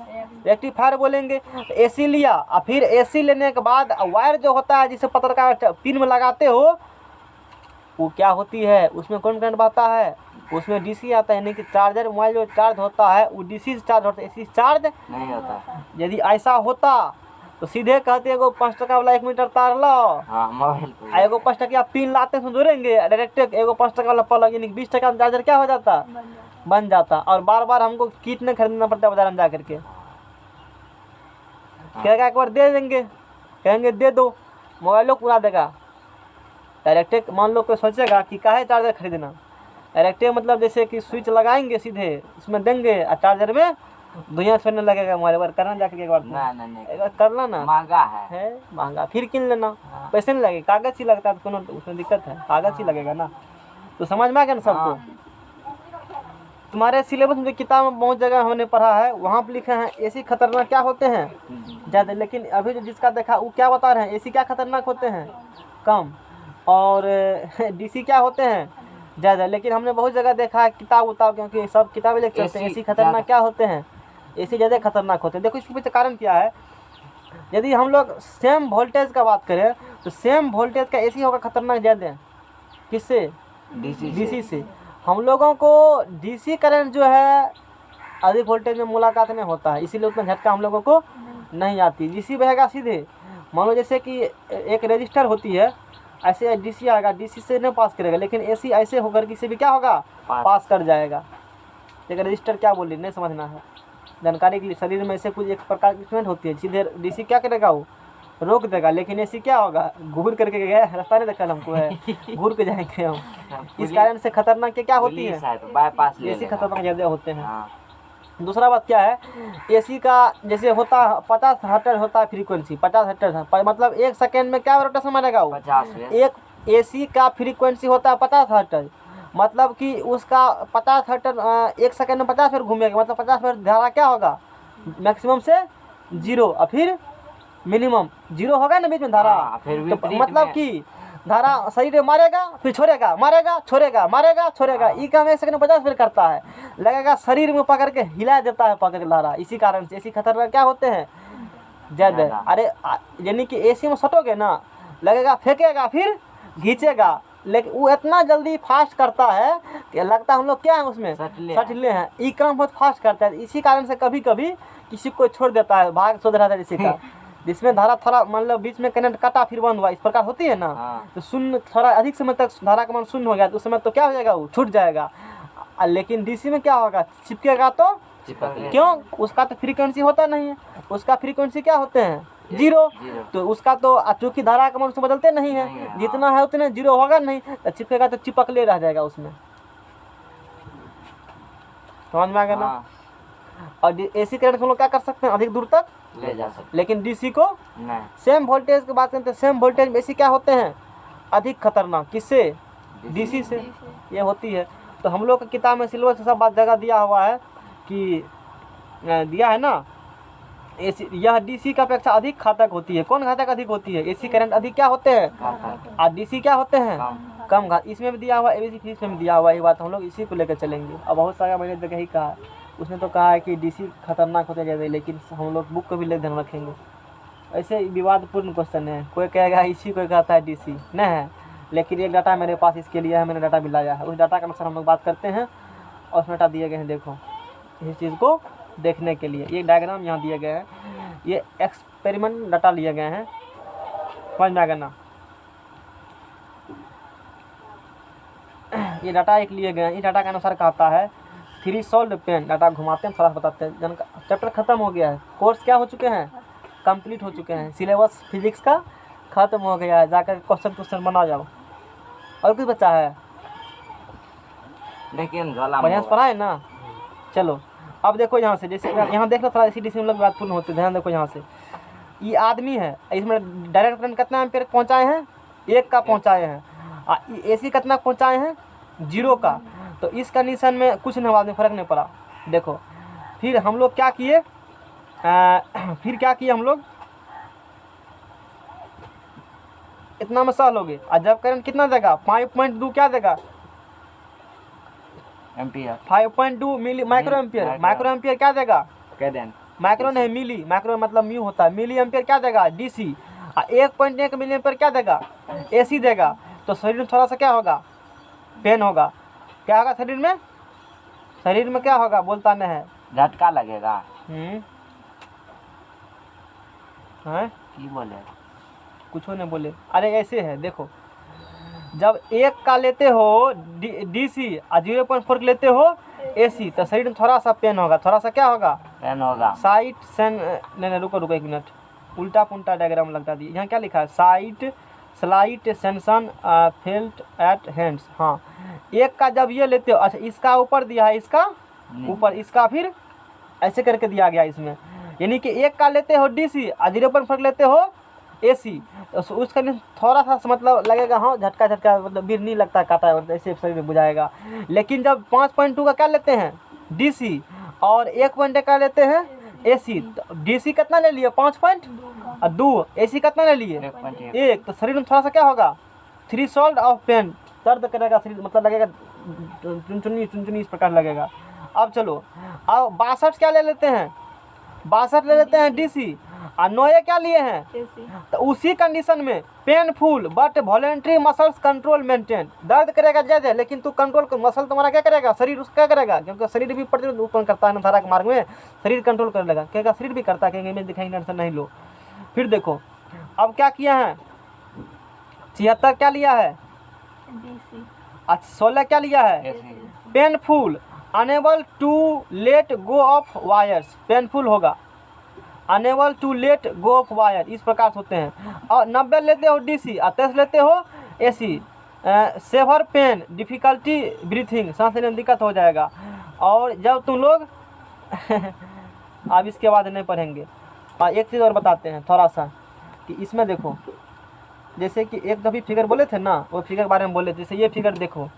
रेक्टिफायर बोलेंगे। एसी लिया और फिर एसी लेने के बाद वायर जो होता है जिसे पत्रकार पिन में लगाते हो, वो क्या होती है, उसमें कौन करंट बहता है? उसमें डीसी आता है, यानी कि चार्जर मोबाइल जो चार्ज होता है वो डीसी से चार्ज होता है, एसी से चार्ज नहीं होता। यदि ऐसा होता तो सीधे कहते एगो 5 टका वाला 1 मीटर तार लो, हाँ, मोबाइल को एगो 5 टकिया पिन लाते हैं जोड़ेंगे, डायरेक्ट एगो 5 टका वाला प्लग, यानी 20 टका चार्जर क्या हो जाता, बन जाता। और बार बार हमको किट नहीं खरीदना पड़ता बाजार में जा करके। कहेगा एक बार दे देंगे, कहेंगे दे दो, मोबाइलों को उड़ा देगा। डायरेक्ट मान लो कोई सोचेगा कि काहे चार्जर खरीदना, डायरेक्ट मतलब जैसे कि स्विच लगाएंगे सीधे उसमें देंगे और चार्जर में धुआं छोड़ने लगेगा। हमारे बार करना जाके एक बार नहीं एक बार करना ना, महंगा है। महंगा, फिर किन लेना, पैसे नहीं लगे, कागज ही लगता है, तो कोनो उसमें दिक्कत है, कागज ही लगेगा ना। तो समझ में आ गया ना सबको? तुम्हारे सिलेबस में किताब में बहुत जगह हमने पढ़ा है, वहाँ पर लिखे हैं एसी खतरनाक क्या होते हैं ज़्यादा, लेकिन अभी जो जिसका देखा वो क्या बता रहे हैं, एसी क्या खतरनाक होते हैं कम, और डीसी क्या होते हैं ज़्यादा। लेकिन हमने बहुत जगह देखा है किताब उताब, क्योंकि सब किताबें लेके चलते हैं, एसी खतरनाक क्या होते हैं, एसी ज़्यादा खतरनाक होते हैं। देखो इसके पीछे कारण क्या है। यदि हम लोग सेम वोल्टेज का बात करें तो सेम वोल्टेज का एसी होगा खतरनाक ज़्यादा, किससे? डीसी से। हम लोगों को डीसी करंट जो है अधिक वोल्टेज में मुलाकात नहीं होता है, इसीलिए उतना झटका हम लोगों को नहीं आती। डीसी बहेगा सीधे, मान लो जैसे कि एक रजिस्टर होती है, ऐसे डीसी आएगा, डीसी से नहीं पास करेगा, लेकिन एसी ऐसे होकर किसी भी क्या होगा, पास कर जाएगा। एक रजिस्टर क्या बोल रही नहीं समझना है, जानकारी के लिए। शरीर में ऐसे कुछ एक प्रकार की करंट होती है, सीधे डीसी क्या करेगा, वो रोक देगा, लेकिन एसी क्या होगा, घूर करके गया, रास्ता नहीं देखा हमको है, घूर के जाएंगे हम। इस कारण से खतरनाक क्या होती है, बाईपास एसी खतरनाक ज़्यादा होते हैं। दूसरा बात क्या है, एसी का जैसे होता 50 हर्ट्ज होता है फ्रीक्वेंसी, 50 हर्ट्ज, मतलब 1 सेकेंड में क्या रोटेशन मारेगा वो, 50। एक एसी का फ्रीक्वेंसी होता है 50 हर्ट्ज, मतलब कि उसका 50 हर्ट्ज 1 सेकेंड में 50 बार घूमेगा, मतलब 50 बार धारा क्या होगा, मैक्सिमम से 0 और फिर मिनिमम 0 होगा ना बीच में धारा। तो मतलब कि धारा शरीर में मारेगा फिर छोड़ेगा, मारेगा छोड़ेगा, मारेगा छोड़ेगा, ये काम 1 सेकंड में 50 बार करता है, लगेगा शरीर में पकड़ के हिला देता है, पकड़ के धारा। इसी कारण से एसी खतरनाक क्या होते हैं ज़्यादा। अरे यानी कि एसी में सटोगे ना, लगेगा फेंकेगा फिर घींचेगा, लेकिन वो इतना जल्दी फास्ट करता है कि लगता है हम लोग क्या है उसमें सटले हैं। ये काम बहुत फास्ट करता है, इसी कारण से कभी कभी किसी को छोड़ देता है, भाग सोच रहा था किसी का, जिसमें धारा थोड़ा मतलब बीच में करंट कटा फिर बंद हुआ, इस प्रकार होती है ना। तो शून्य थोड़ा अधिक समय तक धारा का मान शून्य हो गया, तो उस समय तो क्या हो जाएगा, वो छूट जाएगा। लेकिन डीसी में क्या होगा, चिपकेगा तो क्यों, उसका तो फ्रीक्वेंसी होता नहीं है, उसका फ्रीक्वेंसी क्या होते हैं 0, तो उसका तो चूंकि धारा का मान बदलते नहीं है, जितना है उतने 0 होगा नहीं, तो चिपकेगा तो चिपकले रह जाएगा उसमें। समझ में आ गया ना। और एसी करंट हम लोग क्या कर सकते हैं, अधिक दूर तक ले जा सकते, लेकिन डीसी को नहीं। सेम वोल्टेज की बात करते हैं, सेम वोल्टेज में एसी क्या होते हैं अधिक खतरनाक, किससे, डीसी से ये होती है। तो हम लोग की किताब में सिलेबस से सब बात जगह दिया हुआ है कि दिया है ना, एसी यह डीसी का अपेक्षा अधिक घातक होती है। कौन घातक अधिक होती है, एसी करंट अधिक क्या होते हैं और डीसी क्या होते हैं कम घात। इसमें भी दिया हुआ, एबीसी फीस में भी दिया हुआ, ये बात हम लोग इसी को लेकर चलेंगे। अब बहुत सारा मैंने जगह ही कहा, उसने तो कहा है कि डीसी खतरनाक होते ज़्यादा, लेकिन हम लोग बुक को भी ले ध्यान रखेंगे। ऐसे विवादपूर्ण क्वेश्चन है, कोई कहेगा इसी को कहता है डीसी नहीं है, लेकिन एक डाटा मेरे पास इसके लिए है, मैंने डाटा भी लाया है, उस डाटा का अनुसार हम लोग बात करते हैं। और उसमें डाटा दिए गए हैं, देखो इस चीज़ को देखने के लिए ये डायग्राम यहाँ दिए गए हैं। ये एक्सपेरिमेंट डाटा लिए गए हैं, समझ में आ गया ना। ये डाटा एक लिए गए हैं, इस डाटा के अनुसार कहता है थ्रेशोल्ड पेन। डाटा घुमाते हैं, थोड़ा सा बताते हैं। जन चैप्टर खत्म हो गया है, कोर्स क्या हो चुके हैं, कंप्लीट हो चुके हैं, सिलेबस फिजिक्स का खत्म हो गया है, जाकर क्वेश्चन बना जाओ। और कुछ बच्चा है, लेकिन झोला बढ़िया से पढ़ा है ना। चलो अब देखो यहाँ से, जैसे यहाँ देख लो थोड़ा, इसी डिसी में लोग बात पूर्ण होते, ध्यान देखो यहाँ से। ये आदमी है, इसमें डायरेक्ट करंट कितना एम्पीयर पहुँचाए हैं, 1 का पहुँचाए हैं। AC कितना पहुँचाए हैं, 0 का। तो इस कंडीशन में कुछ नहीं, बाद में फ़र्क नहीं पड़ा। देखो फिर हम लोग क्या किए, फिर क्या किए हम लोग, इतना में सॉल्व हो गए। और जब करंट कितना देगा, 5.2 क्या देगा, ampere 5.2 milli micro ampere. Micro ampere क्या देगा, कह दें माइक्रो नहीं मिली, माइक्रो मतलब म्यू होता है। मिली एम्पियर क्या देगा, DC। और 1.1 मिली एम्पियर क्या देगा, AC देगा। तो शरीर में थोड़ा सा क्या होगा, पेन होगा। क्या होगा शरीर में, शरीर में क्या होगा, बोलता नहीं है। झटका लगेगा। हैं की बोले, कुछ नहीं बोले। अरे ऐसे है, देखो जब 1 का लेते हो DC और 0.4 लेते हो AC, तो शरीर में थोड़ा सा पेन होगा, थोड़ा सा क्या होगा, पेन होगा। साइट सेन नहीं रुको 1 मिनट, उल्टा पुल्टा डायग्राम लगता दिया। यहाँ क्या लिखा है, site slight sanction felt at hands. हाँ 1 का जब ये लेते हो, अच्छा इसका ऊपर दिया है, इसका ऊपर, इसका फिर ऐसे करके दिया गया इसमें। यानी कि 1 का लेते हो DC और 0.4 लेते हो AC, तो उसका थोड़ा सा मतलब लगेगा, हाँ झटका मतलब बीर नहीं लगता, काटा ऐसे शरीर में बुझाएगा। लेकिन जब 5.2 का क्या लेते हैं DC और 1.1 का लेते हैं AC, तो DC कितना ले लिए, 5.2, AC कितना ले लिए 1, तो शरीर में थोड़ा सा क्या होगा, थ्रेशोल्ड ऑफ पेन, दर्द करेगा शरीर, मतलब लगेगा चुनचुनी इस प्रकार लगेगा। अब चलो, अब 62 क्या ले लेते हैं, 62 ले लेते हैं DC और 9 क्या लिए हैं, तो उसी कंडीशन में painful but voluntary muscles control maintain. दर्द करेगा जैसे, लेकिन तू कंट्रोल कर, मसल तुम्हारा क्या करेगा, शरीर उसका क्या करेगा, क्योंकि शरीर भी प्रतिरोध उत्पन्न करता है धारा के मार्ग में, शरीर कंट्रोल कर लेगा। क्या शरीर भी करता है, कहेंगे इमेज दिखाएंगे, टेंशन नहीं लो। फिर देखो अब क्या किया है, 76 क्या लिया है, 16 क्या लिया है, painful unable to let go of wires. Painful होगा, unable to let go of wire, इस प्रकार से होते हैं। और 90 लेते हो DC और 23 लेते हो AC। Severe pain, difficulty breathing, सांस लेने में दिक्कत हो जाएगा। और जब तुम लोग अब इसके बाद नहीं पढ़ेंगे। और एक चीज़ और बताते हैं थोड़ा सा, कि इसमें देखो, जैसे कि एक दफ़ी फिगर बोले थे ना, वो फिगर के बारे में बोले, जैसे ये फिगर देखो,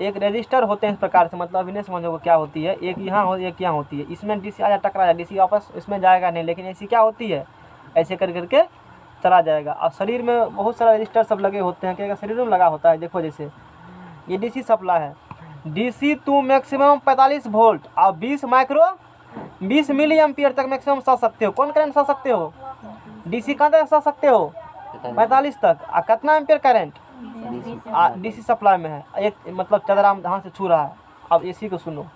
एक रजिस्टर होते हैं इस प्रकार से, मतलब अभी नहीं समझोगे क्या होती है, एक यहाँ हो, एक यहाँ होती है। इसमें DC आया टकरा जाए, DC वापस इसमें जाएगा नहीं, लेकिन AC क्या होती है, ऐसे कर करके चला जाएगा। और शरीर में बहुत सारा रजिस्टर सब लगे होते हैं, क्या शरीर में लगा होता है। देखो जैसे ये DC सप्लाई है, DC टू मैक्सिमम 45 वोल्ट और 20 मिली एम्पियर तक मैक्सिमम सह सकते हो। कौन करंट सह सकते हो, DC कहाँ तक सह सकते हो, 45 तक। और कितना एम्पियर करंट DC सप्लाई में है, एक मतलब चदराम धान से छू रहा है। अब AC को सुनो,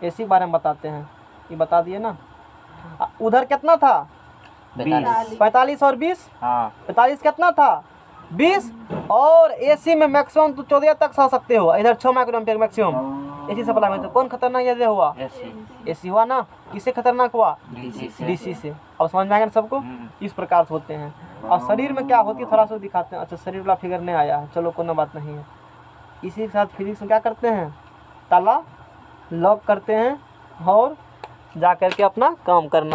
AC के बारे में बताते हैं, ये बता दिए ना। उधर कितना था, 45 और 20, हाँ 45 कितना था, 20। और AC में मैक्सिमम तो 14 तक सह सकते हो। इधर 6 micro ampere maximum AC supply में। तो कौन खतरनाक ये हुआ, AC हुआ ना। किससे खतरनाक हुआ, DC से। अब समझ में आएगा सबको, इस प्रकार से होते हैं। और शरीर में क्या होती है थोड़ा सा दिखाते हैं। अच्छा शरीर वाला फिगर नहीं आया है, चलो कोई बात नहीं है। इसी के साथ फिजिक्स में क्या करते हैं, ताला लॉक करते हैं और जा करके अपना काम करना।